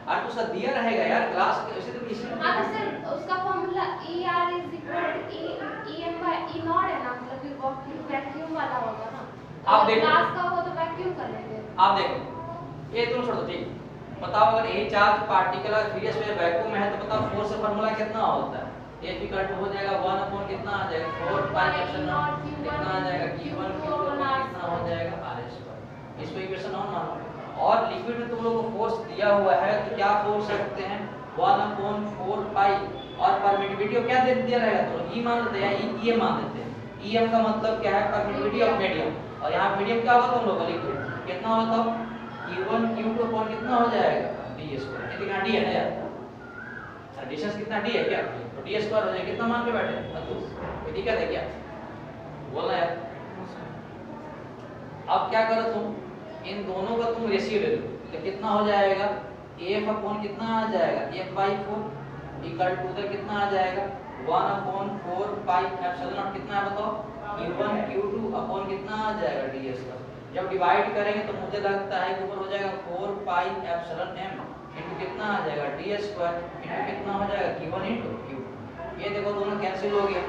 और तो सब दिया रहेगा यार, ग्लास के वैसे तो किसी हाँ तो सर उसका फॉर्मूला ER EM/E0 है ना, मतलब कि वैक्यूम वाला होगा ना। आप देखो, ग्लास का हो तो आप देखो ये तुम छोड़ दो ठीक। बताओ अगर यही चार्ज पार्टिकल अगर फ्री स्पेस वैक्यूम में है तो बताओ फोर्स का फार्मूला कितना होता है? F इक्वल टू हो जाएगा 1 अपॉन कितना आ जाएगा 4 पाई एप्सिलॉन कितना आ जाएगा Q1 Q2 कितना हो जाएगा R स्क्वायर। इसको इक्वेशन 1 मानो। और लिक्विड में तुम लोगों को फोर्स दिया हुआ है तो क्या फोर्स रखते हैं 1 अपॉन 4 पाई और परमिटिविटी क्या दे दिया रहेगा तो E मान लेते हैं E मान लेते हैं। EM का मतलब क्या है परमिटिविटी ऑफ मीडियम और यहाँ मीडियम क्या होगा तुम लोगों का लिक्विड कितना होता है Q1 Q2 अपॉन कितना हो जाएगा D स्क्वायर। कितना D है ना यार डिस्टेंस कितना D है क्या तो D स्क्वायर हो जाएगा कितना मान के बैठे तो ये दिक्कत है क्या बोलना यार। अब क्या करो तुम इन दोनों का तुम रेशियो ले लो तो कितना हो जाएगा F अपॉन कितना आ जाएगा F/4 इक्वल टू उधर कितना आ जाएगा 1 अपॉन 4 पाई एप्सिलॉन नॉट कितना है बताओ Q1 Q2 अपॉन कितना आ जाएगा D स्क्वायर। जब डिवाइड करेंगे तो मुझे लगता है कि ऊपर हो जाएगा 4 पाई एप्सिलॉन m इनटू कितना आ जाएगा D स्क्वायर इनटू कितना हो जाएगा Q1 इनटू Q। ये देखो दोनों कैंसिल हो गया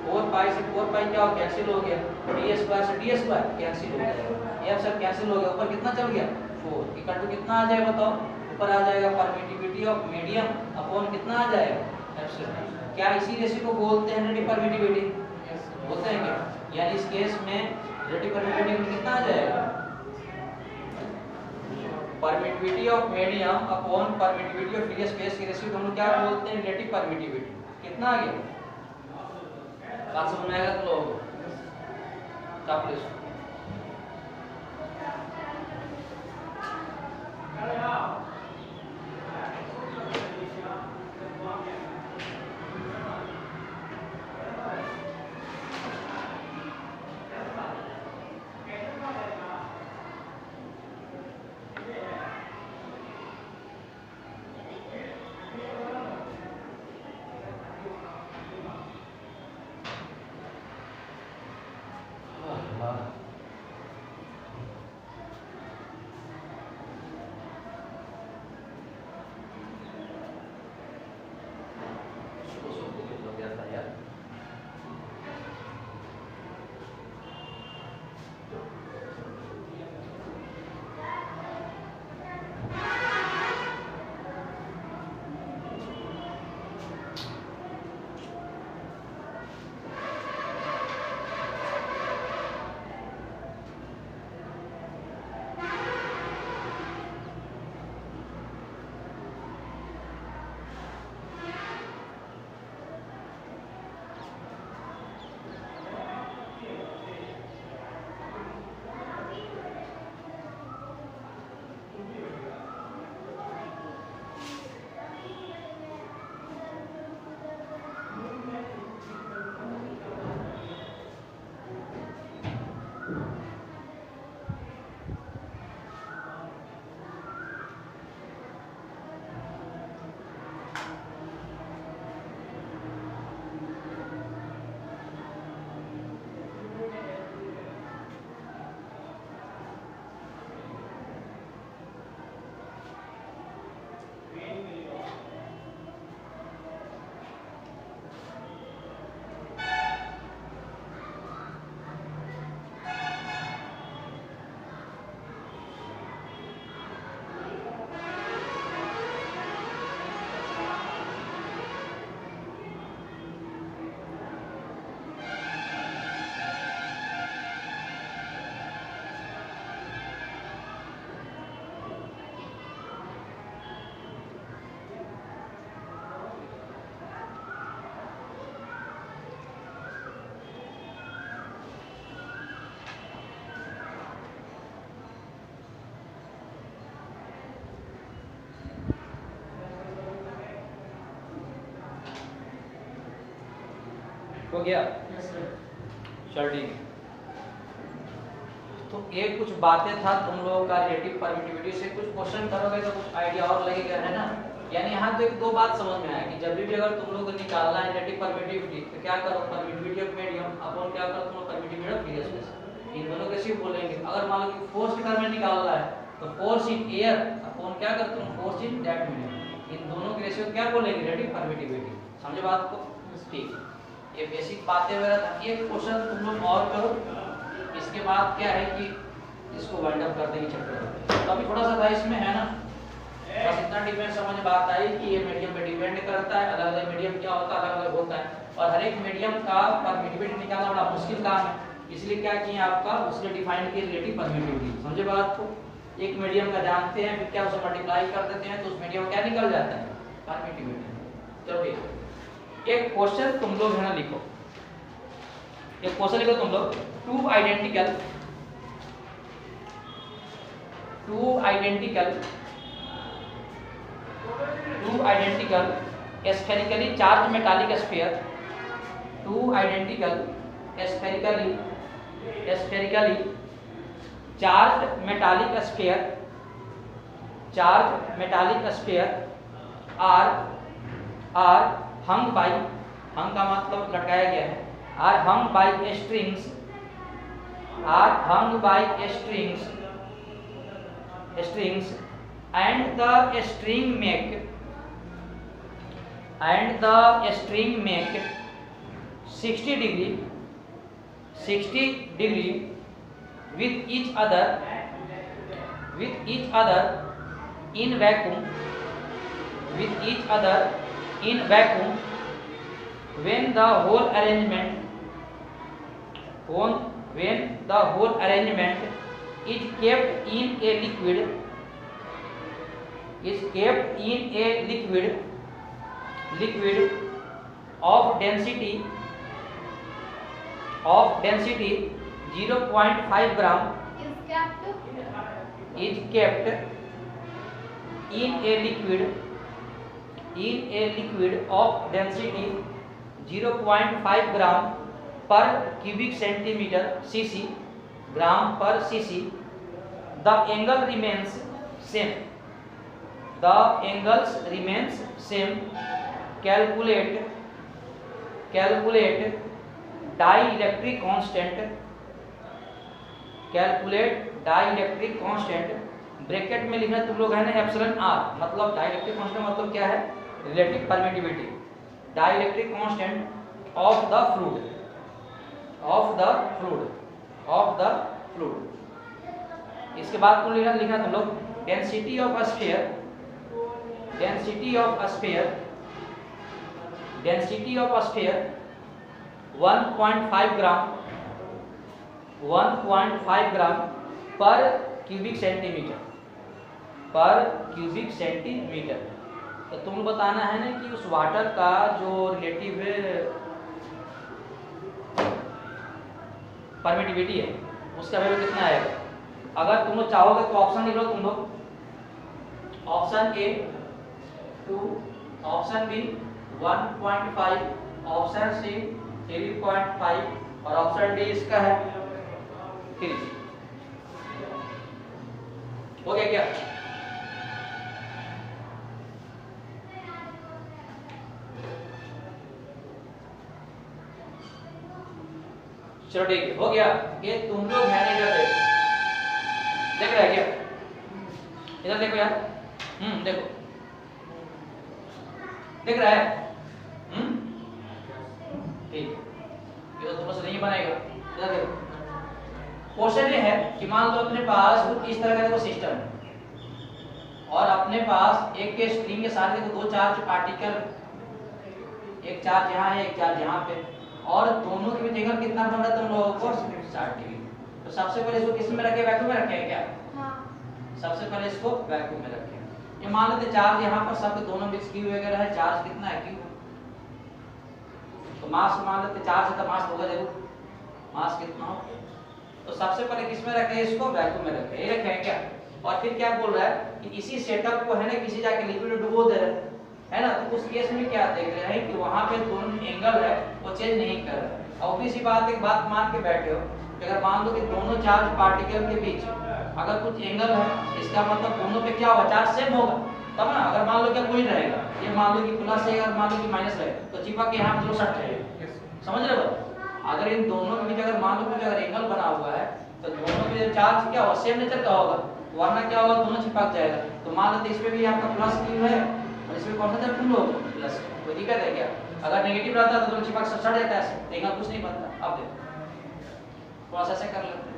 4 पाई से 4 पाई क्या हो कैंसिल हो गया D स्क्वायर से D स्क्वायर कैंसिल हो जाएगा ये सब कैंसिल हो गया ऊपर कितना चल गया 4 इक्वल टू कितना आ जाएगा बताओ ऊपर आ जाएगा परमिटिविटी ऑफ मीडियम अपॉन कितना आ जाएगा एप्सिलॉन। क्या इसी रेशियो को बोलते हैं रिलेटिव परमिटिविटी बोलते हैं क्या यानी इस केस में रिलेटिव परमिटिविटी कितना आ जाएगा permittivity of medium upon permittivity of free space की रेशियो को हम क्या बोलते हैं रिलेटिव परमिटिविटी। कितना आ गया बात समझ में आएगा तुम लोगों को आप प्लीज हो गया चल ठीक है। तो ये कुछ बातें था तुम लोगों का रिलेटिव परमिटिविटी से कुछ क्वेश्चन करोगे तो कुछ आइडिया और लगेगा है ना। यानी यहाँ तो एक दो बात समझ में आया कि जब भी अगर तुम लोग को निकालना है रिलेटिव परमिटिविटी तो क्या करो परमिटिविटी ऑफ मीडियम अपन क्या करो तुम permittivity of free space in दोनों कैसे बोलेंगे। अगर मान लो कि फोर्स के टर्म में निकालना है तो फोर्स इन एयर अपन क्या करते हैं force in that medium in दोनों के रेशियो क्या बोलेंगे रिलेटिव परमिटिविटी। समझे बात को ठीक। ये बेसिक बातें वगैरह था। एक क्वेश्चन तुम लोग और करो इसके बाद क्या है कि इसको वाइंड अप कर देंगे चैप्टर। तो अभी थोड़ा सा था इसमें है ना, बस इतना डिफरेंस समझ बात आई कि ये मीडियम पे डिपेंड करता है, अलग अलग मीडियम क्या होता है, अलग अलग होता है, और हर एक मीडियम का परमिटिविटी निकालना बड़ा मुश्किल काम है। इसलिए क्या किए आपका उसने डिफाइन किया रिलेटिव परमिटिविटी। समझे बात को? एक मीडियम का जानते हैं, फिर क्या उसे मल्टीप्लाई कर देते हैं तो उस मीडियम क्या निकल जाता है, परमिटिविटी। चलो ठीक, एक क्वेश्चन तुम लोग है ना लिखो, एक क्वेश्चन लिखो तुम लोग। Two identical spherically charge metallic sphere, two identical spherically charge metallic sphere are hung by, hung का मतलब लटकाया गया है, are hung by strings and the string make 60 degree with each other in vacuum when the whole arrangement is kept in a liquid of density 0.5 gram is kept in a liquid of density 0.5 gram per cubic centimeter cc, gram per cc. The angle remains same. Calculate dielectric constant, bracket में लिखना तुम लोग है ना epsilon R, मतलब dielectric constant मतलब क्या है, relative permittivity, dielectric constant of the fluid. इसके बाद तुम लिखना तुम लोग डेंसिटी ऑफ अ स्फीयर 1.5 ग्राम पर क्यूबिक सेंटीमीटर। तो तुम बताना है ना कि उस वाटर का जो रिलेटिव परमिटिविटी है उसका वैल्यू कितना आएगा। अगर तुम लोग चाहोगे तो ऑप्शन लिख लो तुम लोग, option a 2, option b 1.5, option c 3.5 और ऑप्शन डी इसका है 3। हो गया क्या? चलो ठीक है, हो गया। ये तुम लोग है ना इधर देख रहे हैं क्या, इधर देखो यार, देखो दिख रहा है, ठीक, ये तो तुमसे नहीं बनेगा। इधर देखो, क्वेश्चन ये है कि मान लो अपने पास कुछ इस तरह का देखो सिस्टम है और अपने पास एक के स्ट्रिंग के साथ देखो दो चार्ज पार्टिकल, एक चार्ज यहाँ है एक चार्ज यहाँ पे, और दोनों के बीच एंगल कितना बन रहा है तुम लोगों को 60 डिग्री। तो सबसे पहले इसको किस में रखे, वैक्यूम में रखे हैं क्या? हाँ। सबसे पहले इसको वैक्यूम में रखे। ये मान लेते चार्ज यहाँ पर सब दोनों मिक्स क्यू वगैरह है, चार्ज कितना है क्यू, तो मास मान लेते चार्ज है तो मास होगा, देखो मास कितना हो। तो सबसे पहले किस में रखे, इसको वैक्यूम में रखे, ये रखे हैं क्या। और फिर क्या बोल रहा है कि इसी सेटअप को है ना किसी जाके लिक्विड में डुबो दे रहे है ना, तो उस केस में क्या देख रहे हैं कि वहां पे दोनों एंगल है वो चेंज नहीं कर रहा है। और भी सी बात एक बात मान के बैठे हो, अगर मान लो कि दोनों चार्ज पार्टिकल के बीच अगर कुछ एंगल है, इसका मतलब दोनों पे क्या होगा, चार्ज सेम होगा तब ना। अगर मान लो क्या कोई रहेगा, ये मान लो कि प्लस है, अगर मान लो कि माइनस है, तो चिपक के यहाँ दोनों सट रहेगा, समझ रहे हो। अगर इन दोनों के बीच अगर मान लो कि अगर एंगल बना हुआ है तो दोनों पे चार्ज क्या होगा, सेम नेचर का होगा, वरना क्या होगा दोनों चिपक जाएगा। तो मान लेते इस पे भी आपका प्लस क्यू है और इसमें कौन सा चार्ज तुम लोग प्लस, कोई दिक्कत है क्या? अगर नेगेटिव रहता तो दोनों चिपक सट जाता है, एंगल कुछ नहीं बनता। अब देखो थोड़ा सा ऐसे कर लेते हैं,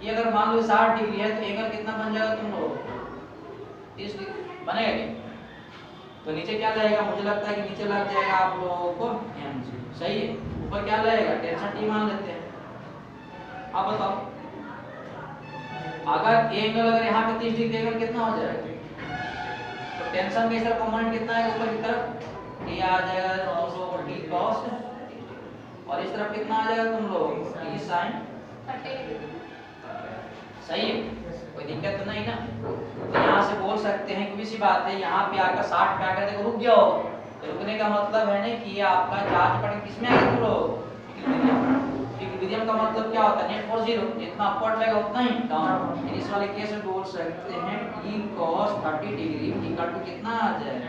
ये अगर मान लो 60 डिग्री है तो एंगल कितना बन जाएगा तुम लोग 30 डिग्री बनेगा क्या? तो नीचे क्या लगेगा? मुझे लगता है कि नीचे लग जाएगा आप लोगों को mg, सही है। ऊपर क्या लगेगा? टेंशन टी मान लेते हैं। आप बताओ अगर एंगल अगर यहाँ पे 30 डिग्री एंगल कितना हो जाएगा? तो टेंशन का इस तरफ कंपोनेंट कितना है ऊपर की तरफ? ये आ जाएगा तुम लोगों को टी कॉस, और इस तरफ कितना आ जाएगा तुम लोगों को? T sine 30। सही है, कोई दिक्कत तो नहीं ना। तो यहाँ से बोल सकते हैं कि सी बात है, यहाँ पे आकर 60 पे आकर देखो रुक गया हो, तो रुकने का मतलब है ना कि ये आपका चार्ज पॉइंट किसमें आएगा तुम लोग? इक्विलिब्रियम का मतलब क्या होता है? नेट फॉर जीरो, जितना अपवर्ड लगेगा उतना ही डाउन। इस वाले केस में बोल सकते हैं e cos 30 degree equal to कितना आ जाएगा?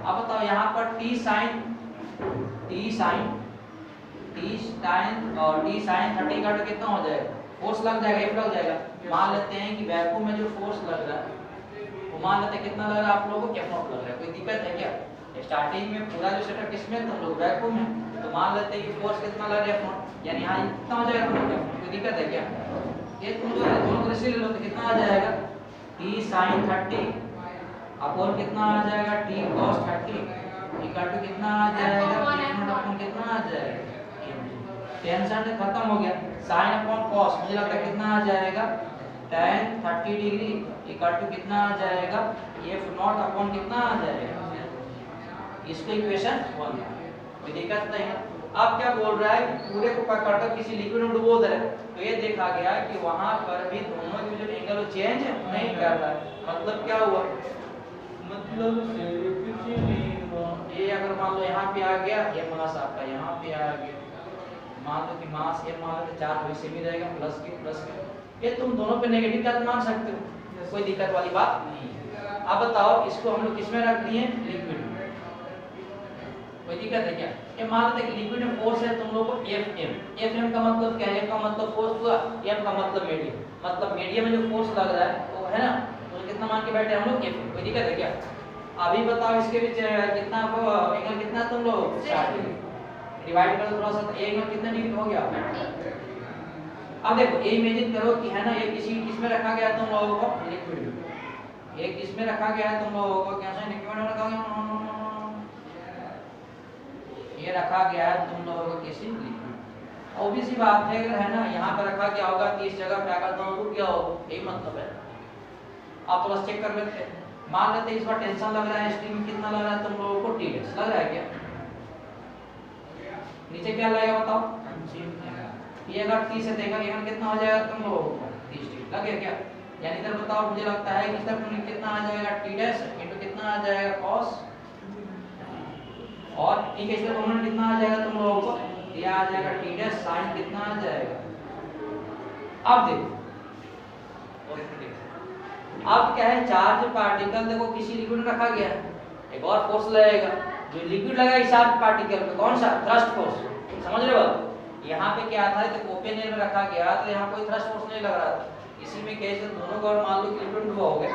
अब बताओ यहाँ पर t sin और t sin 30 का कितना हो जाएगा? फोर्स लग जाएगा, F लग जाएगा। मान लेते हैं कि वैक्यूम में जो फोर्स लग रहा है वो मान लेते हैं कितना लग रहा है आप लोगों को? F नॉट लग रहा है। कोई दिक्कत है क्या? स्टार्टिंग में पूरा जो सेटअप किसमें तुम लोग वैक्यूम में, तो मान लेते हैं कि फोर्स कितना लग रहा है F नॉट, यानी यहाँ कितना हो जाएगा तुम लोग? कोई दिक्कत है क्या? ये तुम लोग दोनों को रेशियो ले लो तो कितना आ जाएगा? t sin 30 अपॉन कितना आ जाएगा? t cos 30 इक्वल टू कितना आ जाएगा? F नॉट अपॉन कितना आ जाएगा? टेंशन खत्म हो गया। sin अपॉन cos मुझे लगता है कितना आ जाएगा? tan 30 डिग्री इक्वल टू कितना आ जाएगा? f नॉट अपॉन कितना आ जाएगा? इसको इक्वेशन 1 कोई दिक्कत नहीं है। अब क्या बोल रहा है? पूरे को पकड़कर किसी लिक्विड में डुबो दे रहे, तो ये देखा गया कि वहां पर भी दोनों के जो एंगल चेंज नहीं कर रहा है। मतलब क्या हुआ? मतलब ये अगर मान लो यहाँ पे आ गया, ये मास आपका यहाँ पे आ गया, मान लो कि मास ये मान लो कि चार्ज वैसे भी रहेगा प्लस के, ये तुम दोनों पे नेगेटिव चार्ज मान सकते हो, कोई दिक्कत वाली बात नहीं है। अब बताओ इसको हम लोग किसमें रख दिए? लिक्विड में, कोई दिक्कत है क्या? ये मान लेते हैं कि लिक्विड में फोर्स है तुम लोगों को Fm का मतलब क्या है? F का मतलब फोर्स हुआ, M का मतलब मीडियम, मतलब मीडियम में जो फोर्स लग रहा है वो है ना, तो कितना मान के बैठे हम लोग? F। कोई दिक्कत है क्या? अभी बताओ इसके बीच कितना एंगल कितना तुम लोग? 60 डिग्री डिवाइड करो थोड़ा सा, तो एंगल कितना डिग्री हो गया? अब देखो ये इमेजिन करो कि है ना, ये किसमें रखा गया तुम लोगों को? लिक्विड में। ये किसमें रखा गया है तुम लोगों को? क्या से लिक्विड में रखा गया? ये रखा गया है तुम लोगों को किसी लिक्विड। ऑब्वियस सी बात है है ना, यहाँ पर रखा गया होगा तो इस जगह पे आकर दोनों रुक गया होगा, यही मतलब है। आप थोड़ा चेक कर लेते हैं। मान लेते हैं इस बार टेंशन लग रहा है, स्ट्रिंग में कितना लग रहा है तुम लोगों को? T लग रहा है क्या? नीचे क्या लगेगा बताओ? ये अगर 30 से देखा एंगल कितना हो जाएगा तुम लोगों को? 30 डिग्री लग गया क्या? यानी इधर बताओ, मुझे लगता है कि इधर कितना आ जाएगा? t डैश इनटू कितना आ जाएगा? cos, और ठीक है इसका कॉम्पोनेंट कितना आ जाएगा तुम लोगों को? ये आ जाएगा t डैश sin कितना आ जाएगा? अब देखो अब क्या है, चार्ज पार्टिकल देखो किसी लिक्विड में रखा गया है, एक और फोर्स लगेगा, जो लिक्विड लगा इस चार्ज पार्टिकल पे, कौन सा? Thrust force. समझ रहे हो? यहाँ पे क्या था, तो ओपन एयर में रखा गया तो यहाँ कोई थ्रस्ट फोर्स नहीं लग रहा था। इसी में केस दोनों को मान लो कि लिक्विड में हो गए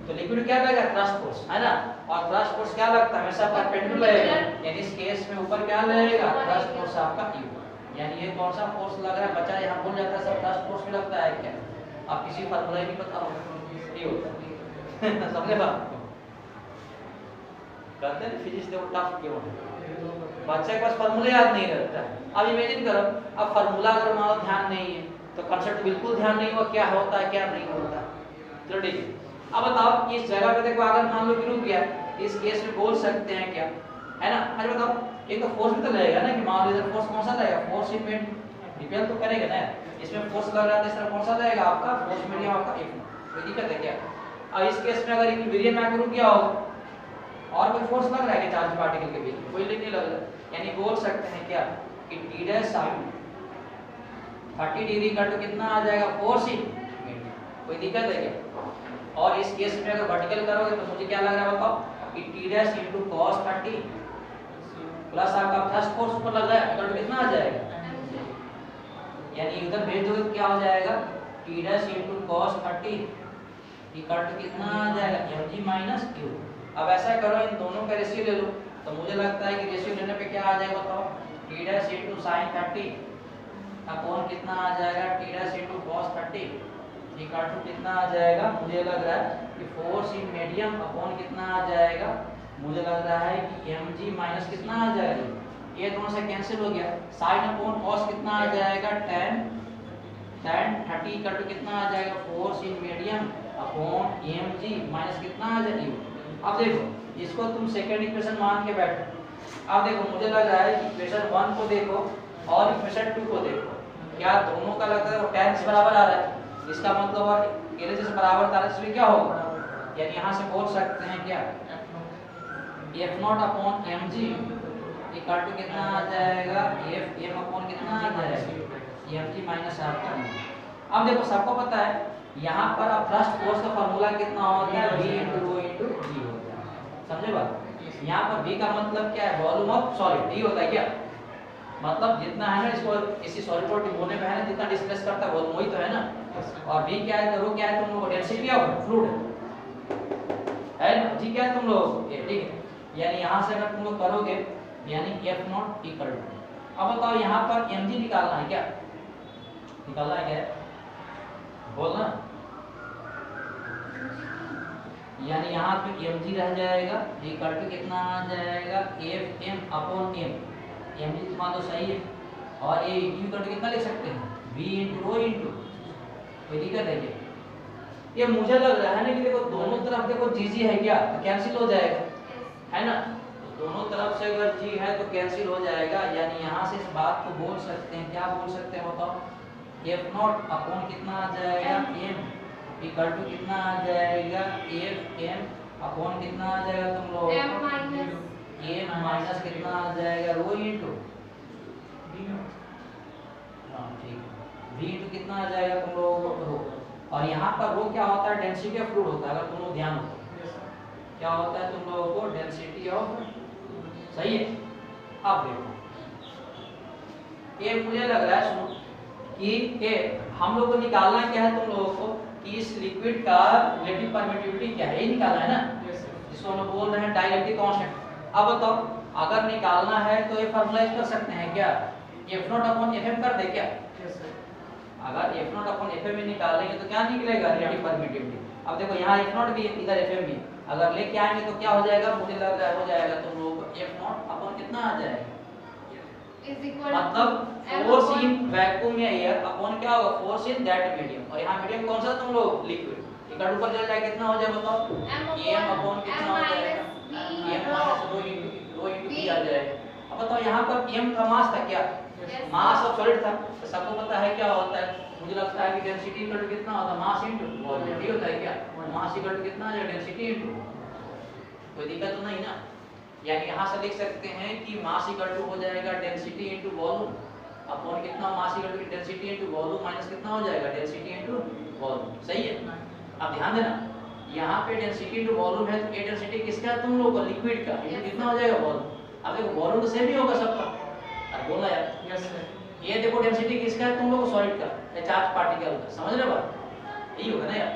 तो लिक्विड क्या लगेगा? थ्रस्ट फोर्स, है ना। और थ्रस्ट फोर्स क्या लगता है? हमेशा परपेंडिकुलर लगेगा, यानी इस केस में ऊपर क्या लगेगा? थ्रस्ट फोर्स आपका U। यानी ये कौन सा फोर्स लग रहा है? बच्चा यहाँ भूल जाता है सब थ्रस्ट फोर्स में लगता है क्या? आप किसी फार्मूला ही नहीं पता हो, ये होता है समझे बात? कहते हैं फिजिक्स देखो टफ क्यों है, बच्चे के पास फार्मूला याद नहीं रहता। अब इमेजिन करो, अब फार्मूला अगर मान लो ध्यान नहीं है तो कांसेप्ट बिल्कुल ध्यान नहीं हुआ, क्या होता है क्या नहीं होता। चलो ठीक है, अब बताओ इस जगह पे देखो अगर मान लो कि रुक गया, इस केस में बोल सकते हैं क्या, है ना। अच्छा बताओ, एक तो फोर्स भी तो लगेगा ना, कि मान लो इधर फोर्स कौन सा लगेगा? फोर्स डिपेंड तो करेगा ना। इसमें फोर्स लग रहा है तो इस तरह कौन सा लगेगा आपका? फोर्स मीडियम आपका F। कोई दिक्कत है क्या? अब इस केस में अगर इक्विलिब्रियम में आकर रुक गया होगा, और कोई फोर्स लग रहा है कि चार्ज पार्टिकल के बीच कोई नहीं लग रहा, यानी बोल सकते हैं क्या कि t डैश sin 30 डिग्री का तो कितना आ जाएगा? फोर्स ही। कोई दिक्कत है क्या? और इस केस में अगर वर्टिकल करोगे तो मुझे क्या लग रहा है बताओ कि t dash into cos 30 plus आपका थ्रस्ट फोर्स ऊपर लग रहा है तो कितना आ जाएगा? यानी उधर भेज दोगे तो क्या हो जाएगा? t dash into cos 30 equal to कितना आ जाएगा? mg minus q। अब ऐसा करो, इन दोनों का रेशियो ले लो, तो मुझे लगता है कि रेशियो लेने पे क्या आ जाएगा बताओ? t dash into sin 30 upon कितना आ जाएगा t dash into cos 30 equal to कितना आ जाएगा, मुझे लग रहा है कि फोर्स इन मीडियम अपॉन कितना आ जाएगा, मुझे लग रहा है कि mg माइनस कितना आ जाएगा, ये दोनों से कैंसिल हो गया, sin अपॉन cos कितना आ जाएगा, tan 30 इक्वल टू कितना आ जाएगा, force in medium upon mg minus कितना आ जाएगा। अब देखो इसको तुम सेकंड इक्वेशन मान के बैठो। अब देखो मुझे लग रहा है कि इक्वेशन 1 को देखो और इक्वेशन 2 को देखो, क्या दोनों का लगता है tan से बराबर आ रहा है, इसका मतलब और एलएच से बराबर था, इसलिए क्या होगा, यानी यहां से बोल सकते हैं क्या f0 upon mg equal to कितना आ जाएगा, f m अपॉन कितना आ जाएगा, mg माइनस आपका। अब देखो सबको पता है यहाँ पर अब थ्रस्ट फोर्स का फार्मूला कितना होता है, v × ρ × g होता है, समझे बात। यहाँ पर v का मतलब क्या है, वॉल्यूम ऑफ सॉलिड, d होता है क्या, मतलब जितना है ना इसको किसी सॉलिड को डिबोने में है ना जितना डिस्प्लेस करता है वही तो है ना, और v क्या है, रो क्या है तुम लोगों को, डेंसिटी ऑफ फ्लूइड है ना, g क्या है तुम लोगों को, ठीक है। यानी यहाँ से अगर तुम लोग करोगे यानी f0 इक्वल टू, अब बताओ यहाँ पर mg निकालना है क्या, निकालना है क्या, बोलना, यानी यहाँ पे mg रह जाएगा इक्वल टू कितना आ जाएगा, fm अपॉन m, mg मान तो सही है, और ये इक्वल टू कितना लिख सकते हैं, v × ρ × कोई दिक्कत है क्या, ये मुझे लग रहा है ना कि देखो दोनों तरफ देखो g है क्या, तो कैंसिल हो जाएगा, है ना, तो दोनों तरफ से अगर g है तो कैंसिल हो जाएगा, यानी यहाँ से इस बात को बोल सकते हैं, क्या बोल सकते हैं बताओ, f0 अपॉन कितना आ जाएगा, m इक्वल टू कितना आ जाएगा, fm अपॉन कितना आ जाएगा तुम लोग, m माइनस कितना आ जाएगा, ρ × हाँ ठीक, v × कितना आ जाएगा तुम लोगों को, रो, और यहाँ पर रो क्या होता है, डेंसिटी ऑफ फ्लूइड होता है, अगर तुम लोग ध्यान हो क्या होता है तुम लोगों को, डेंसिटी ऑफ, सही है। अब देखो ये मुझे लग रहा है सुनो कि ये हम लोग को निकालना क्या है तुम लोगों को, कि इस लिक्विड का रिलेटिव परमिटिविटी क्या है, ये निकालना है ना, इसको हम बोल रहे हैं डाइलेक्ट्रिक कांस्टेंट। अब बताओ अगर निकालना है तो ये फॉर्मूला कर सकते हैं क्या, f0 अपॉन fm कर दे क्या, अगर f0 अपॉन fm में निकालेंगे तो क्या निकलेगा, रिलेटिव परमिटिविटी। अब देखो यहाँ f0 भी है, इधर fm भी, अगर लेके आएंगे तो क्या हो जाएगा, मुझे लग रहा है हो जाएगा तुम लोगों को f0 अपॉन कितना आ जाएगा, मतलब फोर्स इन वैक्यूम या एयर अपॉन क्या होगा, फोर्स इन दैट मीडियम, और यहाँ मीडियम कौन सा तुम लोग, लिक्विड, इक्वल ऊपर चल जाएगा कितना हो जाएगा बताओ, m अपॉन कितना हो जाएगा, m माइनस ρ × b आ जाएगा। अब बताओ यहाँ पर m का मास था क्या, मास ऑफ सॉलिड था, तो सबको पता है क्या होता है, मुझे लगता है कि डेंसिटी इक्वल टू कितना होता है, मास इनटू वॉल्यूम, ठीक होता है क्या, मास इक्वल टू कितना आ जाएगा, डेंसिटी इनटू, कोई दिक्कत तो नहीं ना, यानी यहाँ से लिख सकते हैं कि मास इक्वल टू हो जाएगा डेंसिटी इनटू वॉल्यूम अपॉन कितना, mass equal to density into volume minus कितना हो जाएगा, डेंसिटी इनटू वॉल्यूम, सही है। अब ध्यान देना यहाँ पे डेंसिटी इनटू वॉल्यूम है, तो ये डेंसिटी किसका है तुम लोगों को, लिक्विड का, इनटू कितना हो जाएगा वॉल्यूम। अब देखो वॉल्यूम तो सेम ही होगा सबका, अरे बोला यार, यस सर, ये देखो डेंसिटी किसका है तुम लोगों को, सॉलिड का, या चार्ज पार्टिकल का, समझ रहे हो बात, यही होगा ना यार,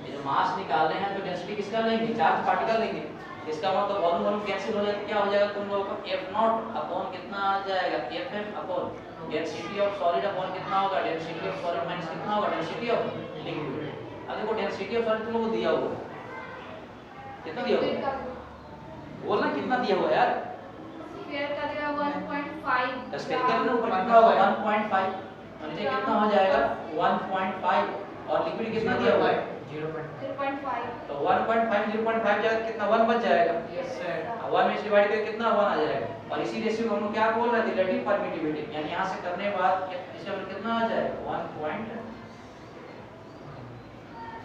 ये जो मास निकालने हैं तो डेंसिटी किसका लेंगे, चार्ज पार्टिकल लेंगे, इसका मतलब वॉल्यूम वॉल्यूम कैंसिल हो जाए, क्या हो जाएगा तुम लोगों को, f0 अपॉन कितना आ जाएगा, fm upon density of solid upon कितना होगा, डेंसिटी ऑफ सॉलिड माइनस कितना होगा, डेंसिटी ऑफ लिक्विड। अब देखो डेंसिटी ऑफ सॉलिड तुम लोगों को दिया हुआ है, कितना दिया हुआ है, बोलना कितना दिया हुआ है यार, स्फीयर का दिया 1.5, स्फीयर का ऊपर कितना होगा 1.5, और नीचे कितना हो जाएगा 1.5, और लिक्विड कितना दिया हुआ है 0.5, तो 1.5 0.5 जाएगा कितना 1 बच जाएगा, यस सर, 1 में डिवाइड करके कितना 1 आ जाएगा, और इसी रेशियो को हम क्या बोल रहे थे, रिलेटिव परमिटिविटी, यानी यहां से करने के बाद इसका मतलब कितना आ जाएगा 1 पॉइंट,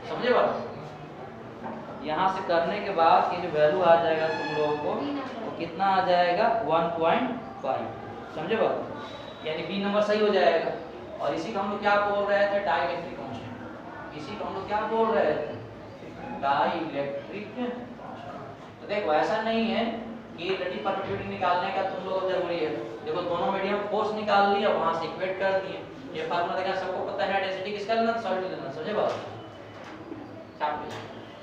समझे बात, यहां से करने के बाद ये जो वैल्यू आ जाएगा तुम लोगों को वो कितना आ जाएगा 1.5, समझे बात, यानी बी नंबर सही हो जाएगा। और इसी को हम लोग क्या बोल रहे थे, डाइलेक्ट्रिक कांस्टेंट, इसी को हम लोग क्या बोल रहे थे, डाइलेक्ट्रिक कांस्टेंट। तो देखो ऐसा नहीं है कि रिलेटिव परमिटिविटी निकालने का तुम लोगों को जरूरी है, देखो दोनों मीडियम फोर्स निकाल लिया, वहां से इक्वेट कर दिए, ये फार्मूला देखा सबको पता है, डेंसिटी किसका लेना, सॉलिड लेना, समझे बात।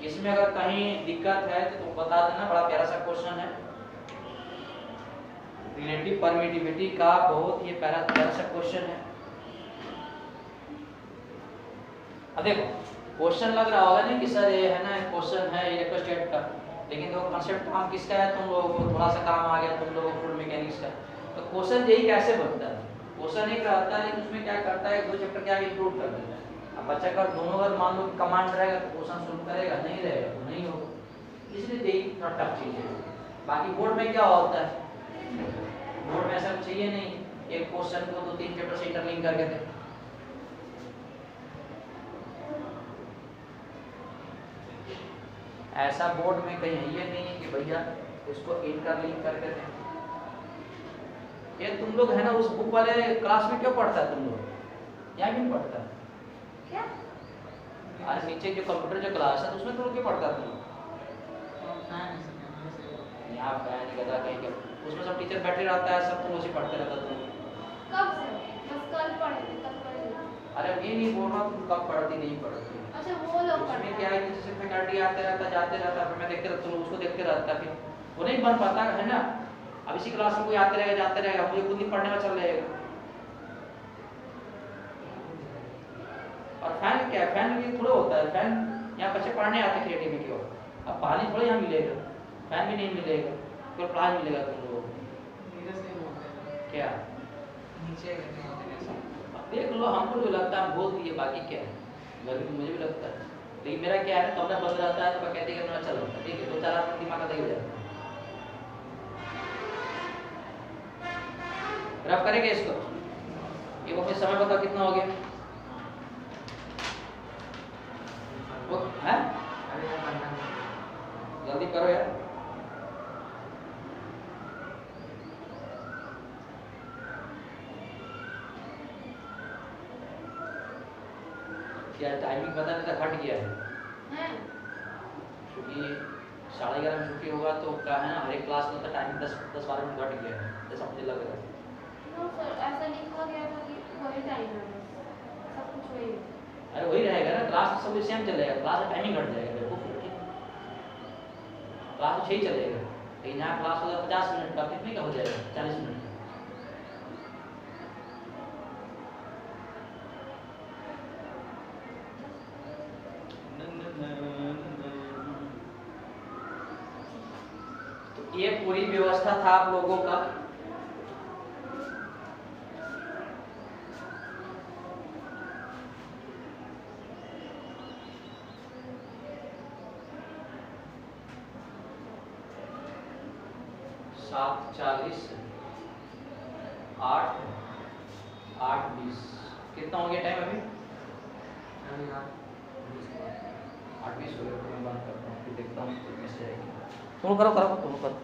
इसमें अगर कहीं दिक्कत है तो तुम बता देना, बड़ा प्यारा सा क्वेश्चन है, रिलेटिव परमिटिविटी का बहुत ही प्यारा सा क्वेश्चन है, अब देखो क्वेश्चन लग रहा होगा नहीं कि सर ये है ना क्वेश्चन है इलेक्ट्रोस्टैट का, लेकिन देखो कंसेप्ट काम किसका है, तुम लोगों को थोड़ा सा काम आ गया तुम लोगों को फ्लूइड मैकेनिक्स का। तो क्वेश्चन यही कैसे बनता है, क्वेश्चन एक रहता है लेकिन उसमें क्या करता है, दो चैप्टर क्या इंक्लूड कर देता है। अब बच्चा का दोनों अगर मान लो कमांड रहेगा तो क्वेश्चन सोल्व करेगा, नहीं रहेगा तो नहीं होगा, इसलिए यही थोड़ा टफ चीज है। बाकी बोर्ड में क्या होता है, बोर्ड में ऐसा चाहिए नहीं एक क्वेश्चन को दो तीन चैप्टर से इंटरलिंक करके दे। ऐसा बोर्ड में कहीं है ये नहीं है कि भैया इसको इंटरलिंक करके दें। ये तुम लोग है ना उस बुक वाले क्लास में क्यों पढ़ता है तुम लोग, यहाँ भी नहीं पढ़ता क्या? अरे नीचे जो कंप्यूटर जो क्लास है तो उसमें तुम लोग क्यों पढ़ता तुम लोग, यहाँ फैन गदा कहीं के उसमें सब टीचर बैठे रहता है, सब तुम उसी पढ़ते रहता तुम। कब से? बस कल पढ़े थे, कल पढ़े थे। अरे ये नहीं बोल रहा तुम कब पढ़ती नहीं पढ़ती। अच्छा वो लोग पढ़ते उसमें क्या है कि जैसे फैकल्टी आते रहता जाते रहता, फिर मैं देखते रहता हूँ उसको देखते रहता, फिर वो नहीं बन पाता है ना। अब इसी क्लास में कोई आते रहेगा जाते रहेगा, मुझे खुद ही पढ़ने में चल जाएगा। और फैन क्या है, फैन भी थोड़ा होता है, फैन यहाँ बच्चे पढ़ने आते क्रिएटिव में क्यों, अब पानी थोड़ा यहाँ मिलेगा, फैन भी नहीं मिलेगा, कोई प्लान मिलेगा तुम लोगों को क्या नीचे देख लो। हमको जो लगता है हम बोल दिए, बाकी क्या है घर में मुझे भी लगता है, लेकिन मेरा क्या है कमरा बंद रहता है तो मैं कहते करना अच्छा लगता है, ठीक है, दो चार आदमी दिमाग का हो जाता है। रफ करेंगे इसको, ये वो समय बताओ कितना हो गया वो है, जल्दी करो यार। क्या टाइमिंग पता नहीं था घट गया है, क्योंकि 11:30 में छुट्टी होगा तो क्या है ना हर एक क्लास में टाइमिंग 10-12 मिनट घट गया है जैसा मुझे लग रहा है। नो सर, ऐसा लिखा गया था कि वही टाइम है, सब कुछ वही है। अरे वही रहेगा ना, क्लास में सब सेम चलेगा, क्लास में टाइमिंग घट जाएगा, देखो क्लास में 6 चलेगा, लेकिन यहाँ क्लास होगा 50 मिनट का, कितने का हो जाएगा 40 मिनट का। तो ये पूरी व्यवस्था था आप लोगों का। सात 40 8 8:20 कितना हो गया टाइम अभी 8:20 हो गया, तो मैं बंद करता हूँ फिर देखता हूँ कितने से आएगी। तुम करो तुम करो।